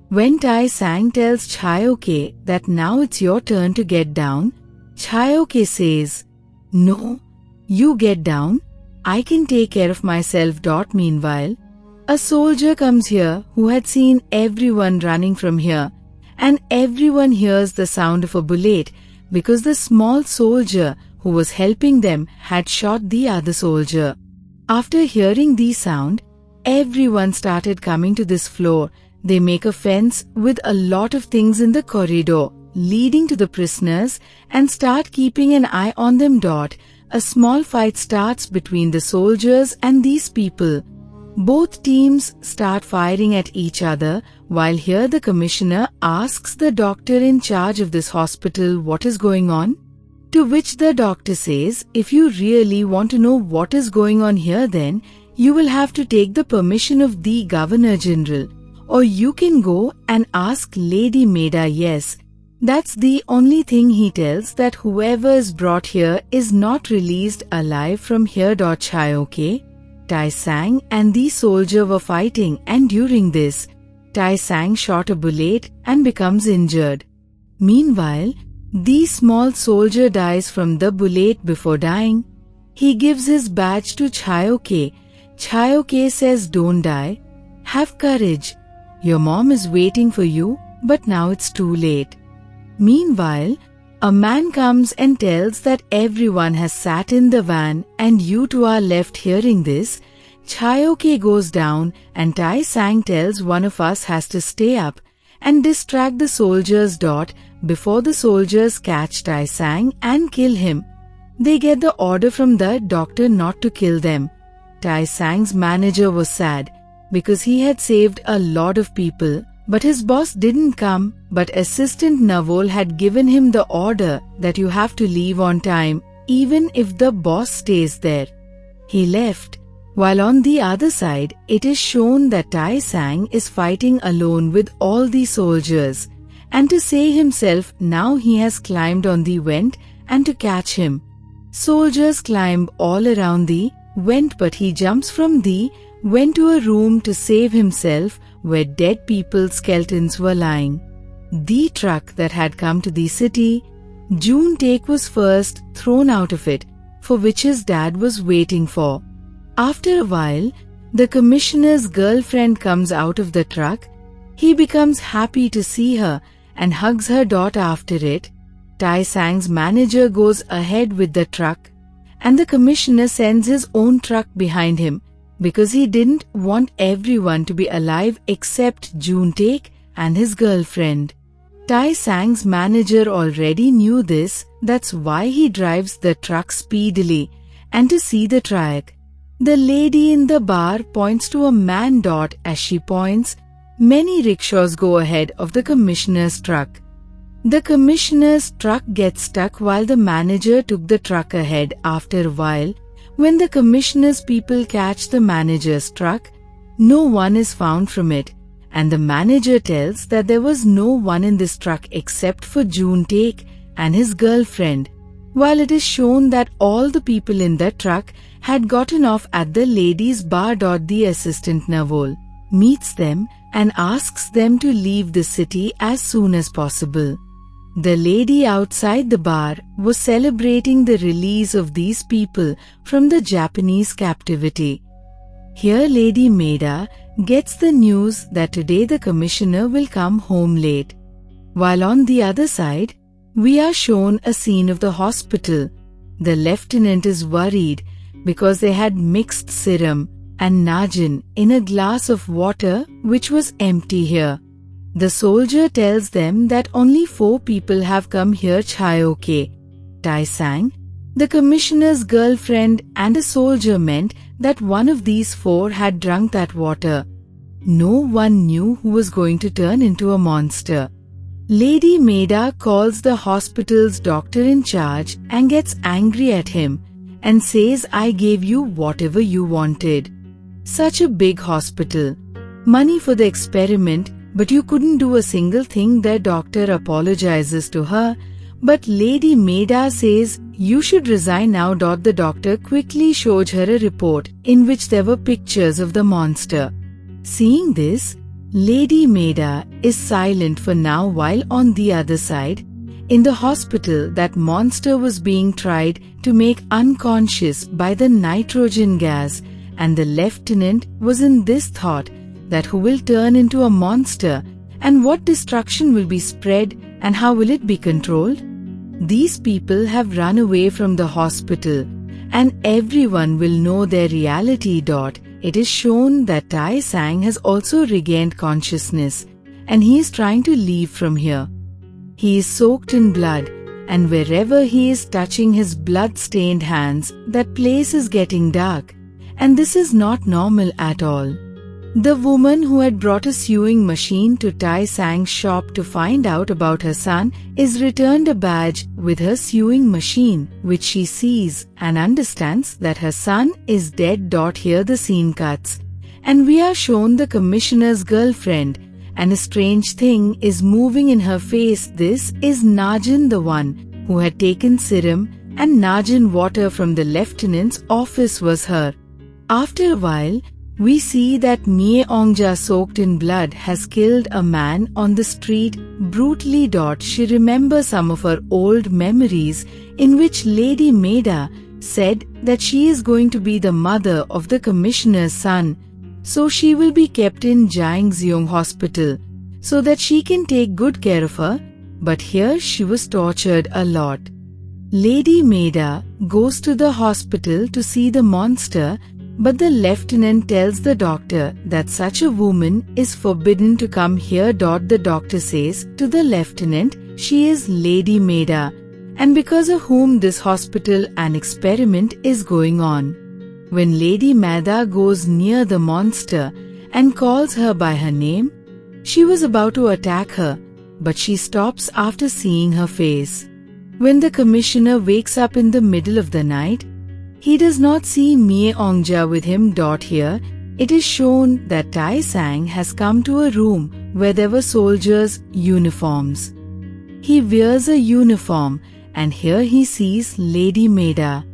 [SPEAKER 1] When Tai-sang tells Chayoke that now it's your turn to get down, Chayoke says, "No, you get down. I can take care of myself." Meanwhile, a soldier comes here who had seen everyone running from here, and everyone hears the sound of a bullet because the small soldier who was helping them had shot the other soldier. After hearing the sound, everyone started coming to this floor. They make a fence with a lot of things in the corridor leading to the prisoners and start keeping an eye on them. A small fight starts between the soldiers and these people. Both teams start firing at each other, while here the commissioner asks the doctor in charge of this hospital what is going on. To which the doctor says, "If you really want to know what is going on here, then you will have to take the permission of the Governor General, or you can go and ask Lady Maida." Yes, that's the only thing he tells, that whoever is brought here is not released alive from here. Chayoke, Tai-sang and the soldier were fighting, and during this, Tai-sang shot a bullet and becomes injured. Meanwhile, the small soldier dies from the bullet. Before dying, he gives his badge to Chayoke. Chayoke says, "Don't die. Have courage. Your mom is waiting for you, but now it's too late." Meanwhile, a man comes and tells that everyone has sat in the van and you two are left. Hearing this, Chayoke goes down and Tai-sang tells one of us has to stay up and distract the soldiers. Before the soldiers catch Tai-sang and kill him, they get the order from the doctor not to kill them. Tai-sang's manager was sad because he had saved a lot of people, but his boss didn't come. But assistant Navol had given him the order that you have to leave on time even if the boss stays there. He left. While on the other side, it is shown that Tai-sang is fighting alone with all the soldiers, and to save himself now he has climbed on the vent and to catch him. Soldiers climb all around the vent, but he jumps from the vent to a room to save himself where dead people's skeletons were lying. The truck that had come to the city, June Take, was first thrown out of it, for which his dad was waiting for. After a while, the commissioner's girlfriend comes out of the truck. He becomes happy to see her and hugs her daughter after it. Tai Sang's manager goes ahead with the truck, and the commissioner sends his own truck behind him because he didn't want everyone to be alive except June Take and his girlfriend. Tai Sang's manager already knew this, that's why he drives the truck speedily and to see the track. The lady in the bar points to a man. As she points, many rickshaws go ahead of the commissioner's truck. The commissioner's truck gets stuck while the manager took the truck ahead. After a while, when the commissioner's people catch the manager's truck, no one is found from it, and the manager tells that there was no one in this truck except for June Take and his girlfriend, while it is shown that all the people in the truck had gotten off at the ladies' bar. The assistant Navol meets them and asks them to leave the city as soon as possible. The lady outside the bar was celebrating the release of these people from the Japanese captivity. Here Lady Maida gets the news that today the commissioner will come home late. While on the other side, we are shown a scene of the hospital. The lieutenant is worried because they had mixed serum and Najin in a glass of water which was empty here. The soldier tells them that only 4 people have come here. Chayoke, Tai Sang, the commissioner's girlfriend and a soldier meant that one of these 4 had drunk that water. No one knew who was going to turn into a monster. Lady Maida calls the hospital's doctor in charge and gets angry at him and says, "I gave you whatever you wanted. Such a big hospital. Money for the experiment, but you couldn't do a single thing." Their doctor apologizes to her, but Lady Maida says, "You should resign now." The doctor quickly showed her a report in which there were pictures of the monster. Seeing this, Lady Maida is silent for now, while on the other side, in the hospital, that monster was being tried to make unconscious by the nitrogen gas, and the lieutenant was in this thought that who will turn into a monster and what destruction will be spread and how will it be controlled? These people have run away from the hospital and everyone will know their reality. It is shown that Tai Sang has also regained consciousness and he is trying to leave from here. He is soaked in blood, and wherever he is touching his blood-stained hands, that place is getting dark, and this is not normal at all. The woman who had brought a sewing machine to Tai Sang's shop to find out about her son is returned a badge with her sewing machine, which she sees and understands that her son is dead. Here the scene cuts, and we are shown the commissioner's girlfriend, and a strange thing is moving in her face. This is Najin, the one who had taken serum and Najin water from the lieutenant's office was her. After a while, we see that Mie Ongja, soaked in blood, has killed a man on the street brutally. She remembers some of her old memories in which Lady Maida said that she is going to be the mother of the commissioner's son, so she will be kept in Jiangxiong Hospital so that she can take good care of her, but here she was tortured a lot. Lady Maida goes to the hospital to see the monster, but the lieutenant tells the doctor that such a woman is forbidden to come here. The doctor says to the lieutenant she is Lady Maida, and because of whom this hospital and experiment is going on. When Lady Maida goes near the monster and calls her by her name, she was about to attack her, but she stops after seeing her face. When the commissioner wakes up in the middle of the night, he does not see Mie Ongja with him. Here, it is shown that Tai Sang has come to a room where there were soldiers' uniforms. He wears a uniform, and here he sees Lady Maida.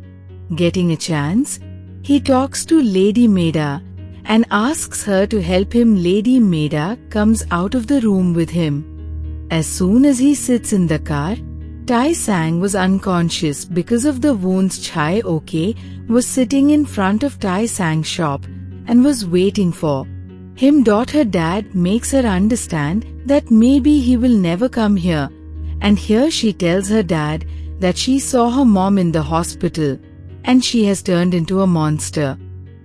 [SPEAKER 1] Getting a chance, he talks to Lady Maida and asks her to help him. Lady Maida comes out of the room with him. As soon as he sits in the car, Tai Sang was unconscious because of the wounds. Chai Ok was sitting in front of Tai Sang's shop and was waiting for him. Her dad makes her understand that maybe he will never come here, and here she tells her dad that she saw her mom in the hospital and she has turned into a monster.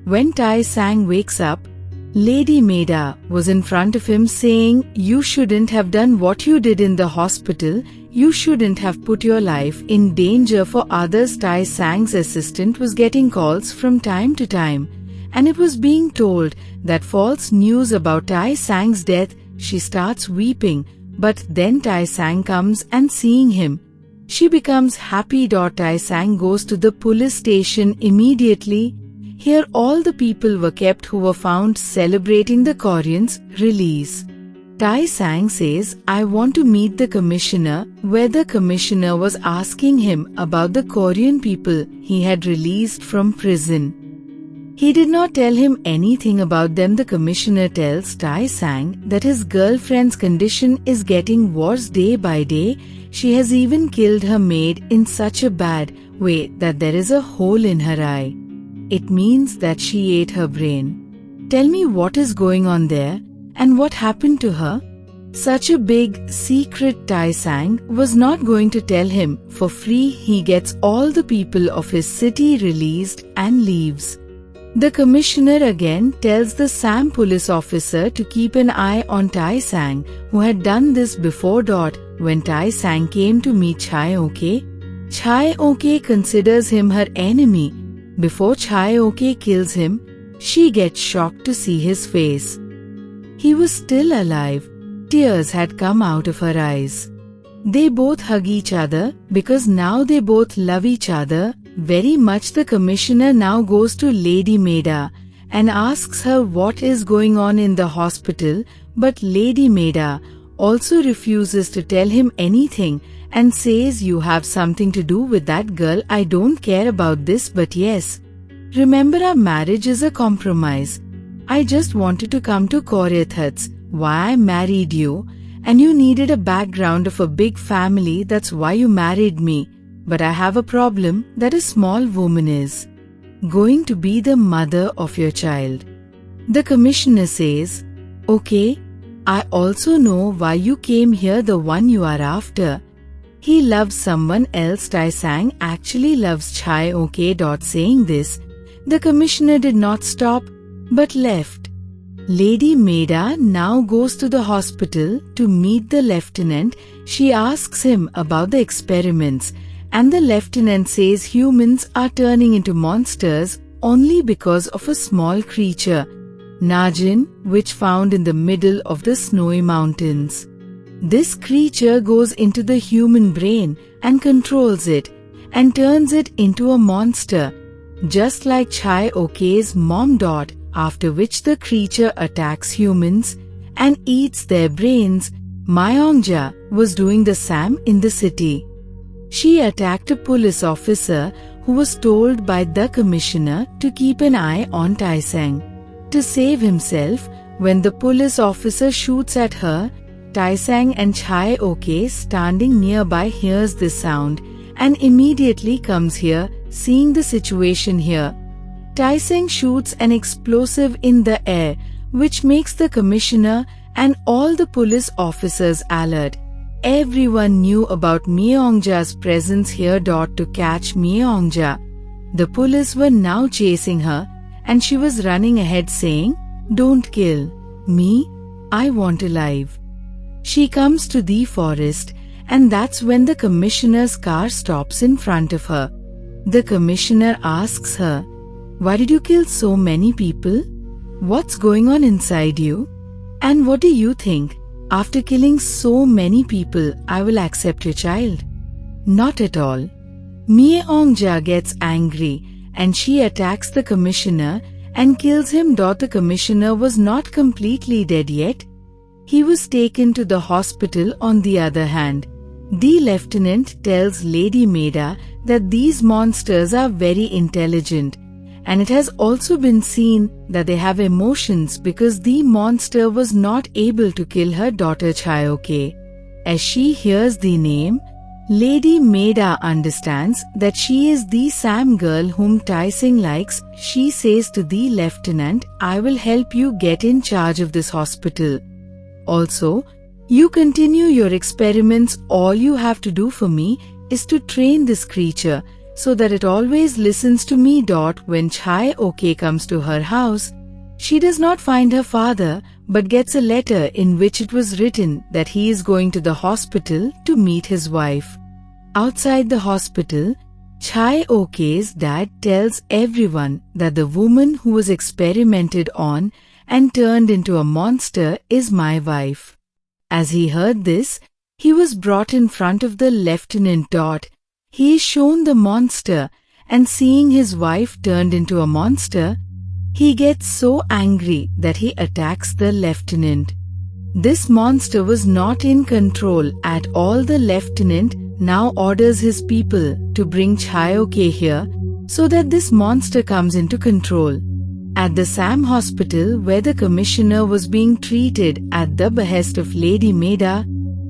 [SPEAKER 1] When Tai Sang wakes up, Lady Maida was in front of him saying, "You shouldn't have done what you did in the hospital. You shouldn't have put your life in danger for others." Tai Sang's assistant was getting calls from time to time, and it was being told that false news about Tai Sang's death. She starts weeping, but then Tai Sang comes, and seeing him, she becomes happy. Tai Sang goes to the police station immediately. Here all the people were kept who were found celebrating the Koreans' release. Tai Sang says, "I want to meet the commissioner," where the commissioner was asking him about the Korean people he had released from prison. He did not tell him anything about them. The commissioner tells Tai Sang that his girlfriend's condition is getting worse day by day. She has even killed her maid in such a bad way that there is a hole in her eye. It means that she ate her brain. Tell me what is going on there and what happened to her. Such a big secret Tai Sang was not going to tell him for free. He gets all the people of his city released and leaves. The commissioner again tells the Sam police officer to keep an eye on Tai Sang, who had done this before. When Tai Sang came to meet Chai Ok, Chai Ok considers him her enemy. Before Chai Ok kills him, she gets shocked to see his face. He was still alive. Tears had come out of her eyes. They both hug each other because now they both love each other very much. The commissioner now goes to Lady Maida and asks her what is going on in the hospital, but Lady Maida also refuses to tell him anything and says, "You have something to do with that girl. I don't care about this, but yes, remember our marriage is a compromise. I just wanted to come to Koreathats, why I married you, and you needed a background of a big family, that's why you married me. But I have a problem that a small woman is going to be the mother of your child." The commissioner says, "Okay, I also know why you came here, the one you are after. He loves someone else." Tai Sang actually loves Chai Ok. Saying this, the commissioner did not stop, but left. Lady Maida now goes to the hospital to meet the lieutenant. She asks him about the experiments, and the lieutenant says humans are turning into monsters only because of a small creature, Najin, which found in the middle of the snowy mountains. This creature goes into the human brain and controls it and turns it into a monster, just like Chai Ok's mom. After which the creature attacks humans and eats their brains. Myongja was doing the same in the city. She attacked a police officer who was told by the commissioner to keep an eye on Tai Sang. To save himself, when the police officer shoots at her, Tai Sang and Chai Ok standing nearby hears this sound and immediately comes here. Seeing the situation here, Tai Sang shoots an explosive in the air, which makes the commissioner and all the police officers alert. Everyone knew about Myongja's presence here. To catch Myongja, the police were now chasing her, and she was running ahead saying, "Don't kill me, I want alive." She comes to the forest, and that's when the commissioner's car stops in front of her. The commissioner asks her, "Why did you kill so many people? What's going on inside you? And what do you think? After killing so many people, I will accept your child?" Not at all. Myongja gets angry and she attacks the commissioner and kills him. The commissioner was not completely dead yet. he was taken to the hospital. On the other hand, the lieutenant tells Lady Maida that these monsters are very intelligent, and it has also been seen that they have emotions because the monster was not able to kill her daughter Chayoke. As she hears the name, Lady Maida understands that she is the Sam girl whom Tai Sing likes. She says to the lieutenant, "I will help you get in charge of this hospital. Also, you continue your experiments. All you have to do for me is to train this creature so that it always listens to me." When Chayoke comes to her house, she does not find her father but gets a letter in which it was written that he is going to the hospital to meet his wife. Outside the hospital, Chayoke's dad tells everyone that the woman who was experimented on and turned into a monster is my wife. As he heard this, he was brought in front of the lieutenant. He is shown the monster, and seeing his wife turned into a monster, he gets so angry that he attacks the lieutenant. This monster was not in control at all. The lieutenant now orders his people to bring Chayoke here so that this monster comes into control. At the Sam hospital, where the commissioner was being treated at the behest of Lady Maida,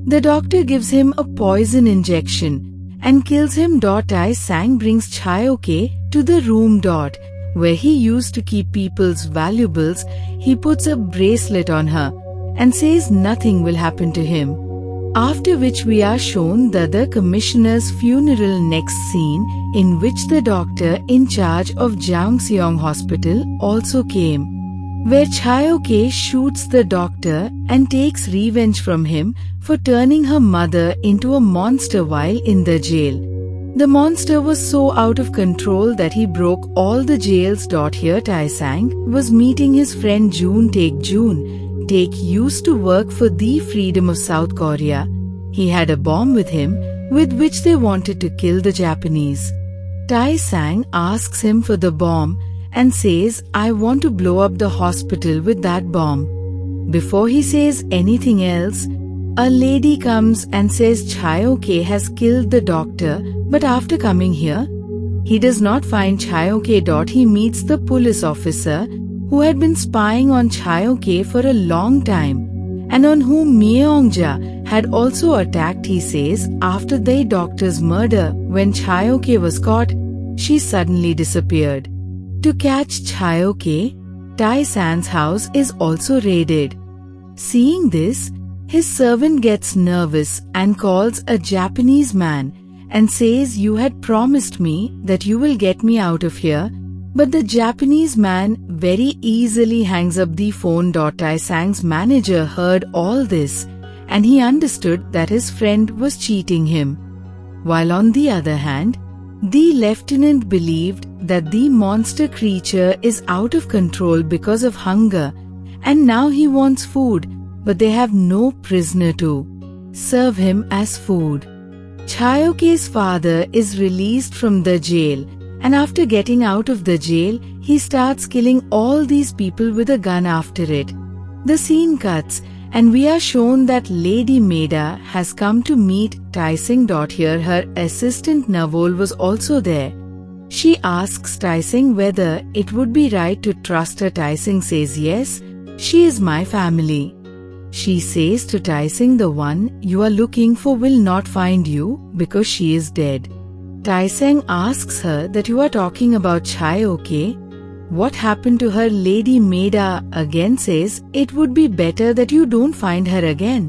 [SPEAKER 1] the doctor gives him a poison injection and kills him. Tai Sang brings Chayoke to the room where he used to keep people's valuables. He puts a bracelet on her and says nothing will happen to him. After which we are shown the commissioner's funeral. Next scene, in which the doctor in charge of Jeongseong Hospital also came, where Chayoke shoots the doctor and takes revenge from him for turning her mother into a monster while in the jail. The monster was so out of control that he broke all the jails. Here Tai Sang was meeting his friend June Taek. June Taek used to work for the freedom of South Korea. He had a bomb with him with which they wanted to kill the Japanese. Tai Sang asks him for the bomb and says, "I want to blow up the hospital with that bomb." Before he says anything else, a lady comes and says Chayoke has killed the doctor, but after coming here, he does not find Chayoke. He meets the police officer who had been spying on Chayoke for a long time and on whom Myeongja had also attacked. He says after the doctor's murder, when Chayoke was caught, she suddenly disappeared. To catch Chayoke, Tai Sang's house is also raided. Seeing this, his servant gets nervous and calls a Japanese man and says, "You had promised me that you will get me out of here." But the Japanese man very easily hangs up the phone. Tai Sang's manager heard all this and he understood that his friend was cheating him. While on the other hand, the lieutenant believed that the monster creature is out of control because of hunger, and now he wants food, but they have no prisoner to serve him as food. Chayoke's father is released from the jail, and after getting out of the jail, he starts killing all these people with a gun after it. The scene cuts, and we are shown that Lady Maida has come to meet Tai Sing. Here her assistant Navol was also there. She asks Tai Sing whether it would be right to trust her. Tai Sing says yes, she is my family. She says to Tai Sing, "The one you are looking for will not find you because she is dead." Tai Sing asks her that you are talking about Chayoke. What happened to her? Lady Maida again says it would be better that you don't find her again.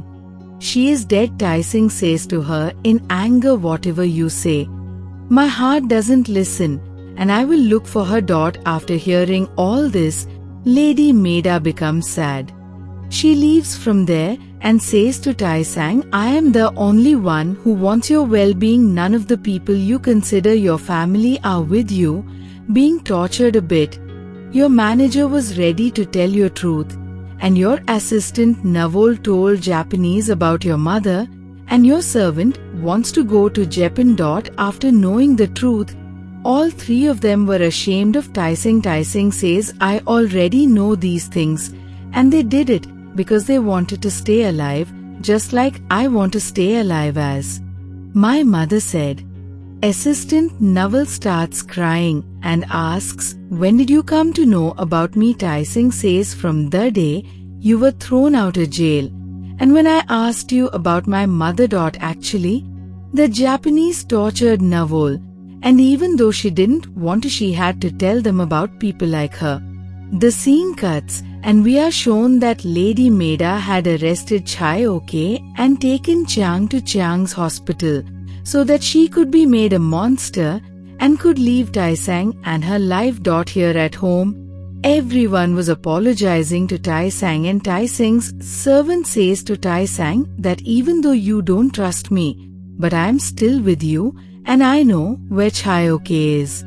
[SPEAKER 1] She is dead. Tai Sing says to her in anger, "Whatever you say, my heart doesn't listen, and I will look for her." After hearing all this, Lady Maida becomes sad. She leaves from there and says to Tai Sang, "I am the only one who wants your well-being. None of the people you consider your family are with you, being tortured a bit. Your manager was ready to tell your truth, and your assistant Navol told Japanese about your mother, and your servant wants to go to Japan. After knowing the truth, all three of them were ashamed of Tai Sing. Tai Sing says, "I already know these things, and they did it because they wanted to stay alive, just like I want to stay alive as. My mother said. Assistant Naval starts crying and asks, when did you come to know about me? Tai Singh says, from the day you were thrown out of jail. And when I asked you about my mother. Actually, the Japanese tortured Naval, and even though she didn't want to, she had to tell them about people like her. The scene cuts and we are shown that Lady Maida had arrested Chai Ok and taken Chiang to Chiang's hospital so that she could be made a monster and could leave Tai Sang and her life. Here at home, everyone was apologizing to Tai Sang, and Tai Sing's servant says to Tai Sang that even though you don't trust me, but I am still with you and I know where Chai Ok is.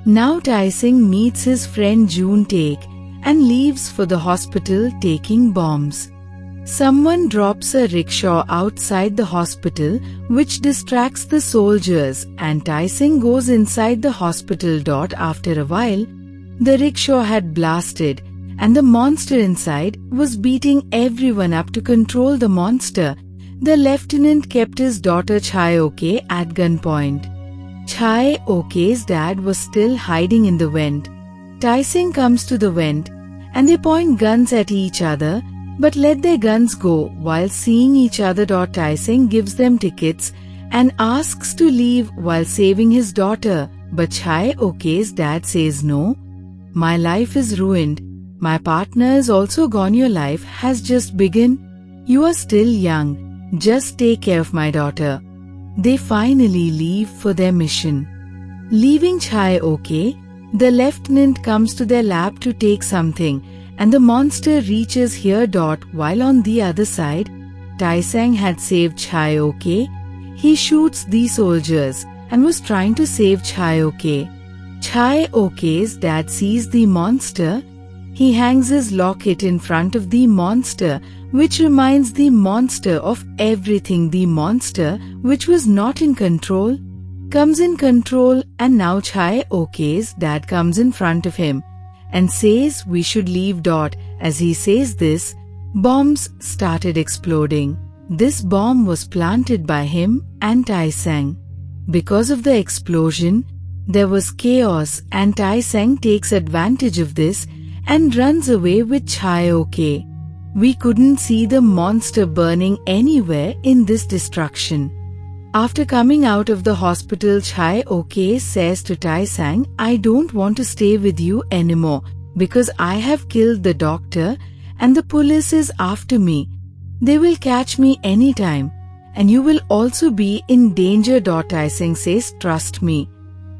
[SPEAKER 1] Now Tai Singh meets his friend June Take and leaves for the hospital taking bombs. Someone drops a rickshaw outside the hospital which distracts the soldiers, and Tai Singh goes inside the hospital. After a while, the rickshaw had blasted and the monster inside was beating everyone up. To control the monster, the lieutenant kept his daughter Chai Ok at gunpoint. Chai Ok's dad was still hiding in the vent. Tai Singh comes to the vent and they point guns at each other but let their guns go while seeing each other. Tai Singh gives them tickets and asks to leave while saving his daughter, but Chai Ok's dad says no. My life is ruined. My partner is also gone. Your life has just begun. You are still young. Just take care of my daughter. They finally leave for their mission. Leaving Chai Ok, the lieutenant comes to their lab to take something, and the monster reaches here. While on the other side, Tai Sang had saved Chai Ok. He shoots the soldiers and was trying to save Chai Ok. Chai Ok's dad sees the monster. He hangs his locket in front of the monster, which reminds the monster of everything. The monster, which was not in control, comes in control, and now Chai Ok's dad comes in front of him and says we should leave. As he says this, bombs started exploding. This bomb was planted by him and Tai Sang. Because of the explosion, there was chaos, and Tai Sang takes advantage of this and runs away with Chai Ok. We couldn't see the monster burning anywhere in this destruction. After coming out of the hospital, Chai Ok says to Tai Sang, I don't want to stay with you anymore because I have killed the doctor and the police is after me. They will catch me anytime and you will also be in danger. Tai Sang says, trust me,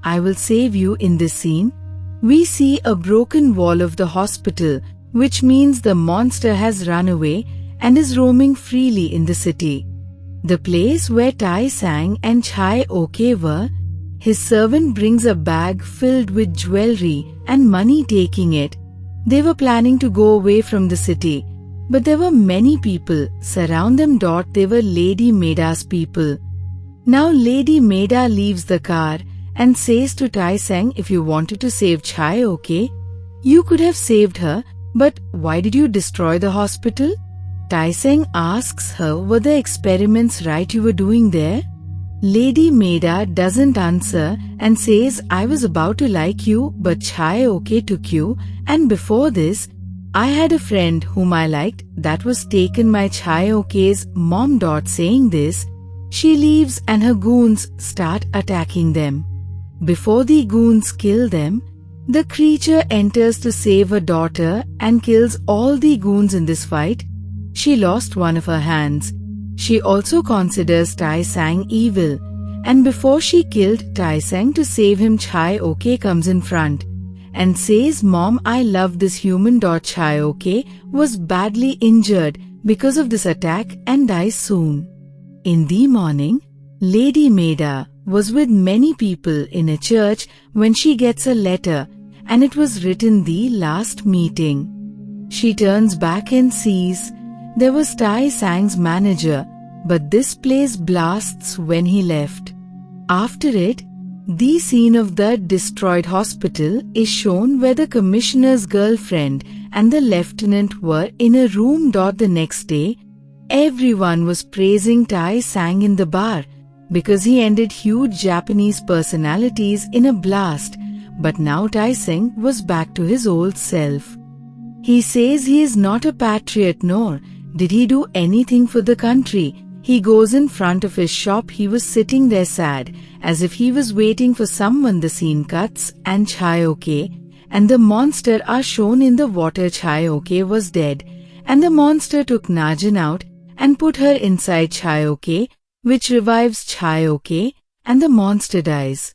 [SPEAKER 1] I will save you. In this scene, we see a broken wall of the hospital, which means the monster has run away and is roaming freely in the city. The place where Tai Sang and Chai Ok were, his servant brings a bag filled with jewelry and money. Taking it, they were planning to go away from the city, but there were many people surround them. They were Lady Maida's people. Now Lady Maida leaves the car and says to Tai Sang, if you wanted to save Chai Ok, you could have saved her, but why did you destroy the hospital? Tai Sang asks her, were the experiments right you were doing there? Lady Maida doesn't answer and says, I was about to like you, but Chai Ok took you, and before this, I had a friend whom I liked that was taken by Chai Ok's mom. Saying this, she leaves and her goons start attacking them. Before the goons kill them, the creature enters to save her daughter and kills all the goons in this fight. She lost one of her hands. She also considers Tai Sang evil, and before she killed Tai Sang to save him, Chai Ok comes in front and says, Mom, I love this human. Chai Ok was badly injured because of this attack and dies soon. In the morning, Lady Maida was with many people in a church when she gets a letter, and it was written, the last meeting. She turns back and sees there was Tai Sang's manager, but this place blasts when he left. After it, the scene of the destroyed hospital is shown where the commissioner's girlfriend and the lieutenant were in a room. The next day, everyone was praising Tai Sang in the bar because he ended huge Japanese personalities in a blast, but now Tai Sang was back to his old self. He says he is not a patriot nor did he do anything for the country. He goes in front of his shop. He was sitting there sad, as if he was waiting for someone. The scene cuts and Chayoke and the monster are shown in the water. Chayoke was dead, and the monster took Najin out and put her inside Chayoke, which revives Chayoke, and the monster dies.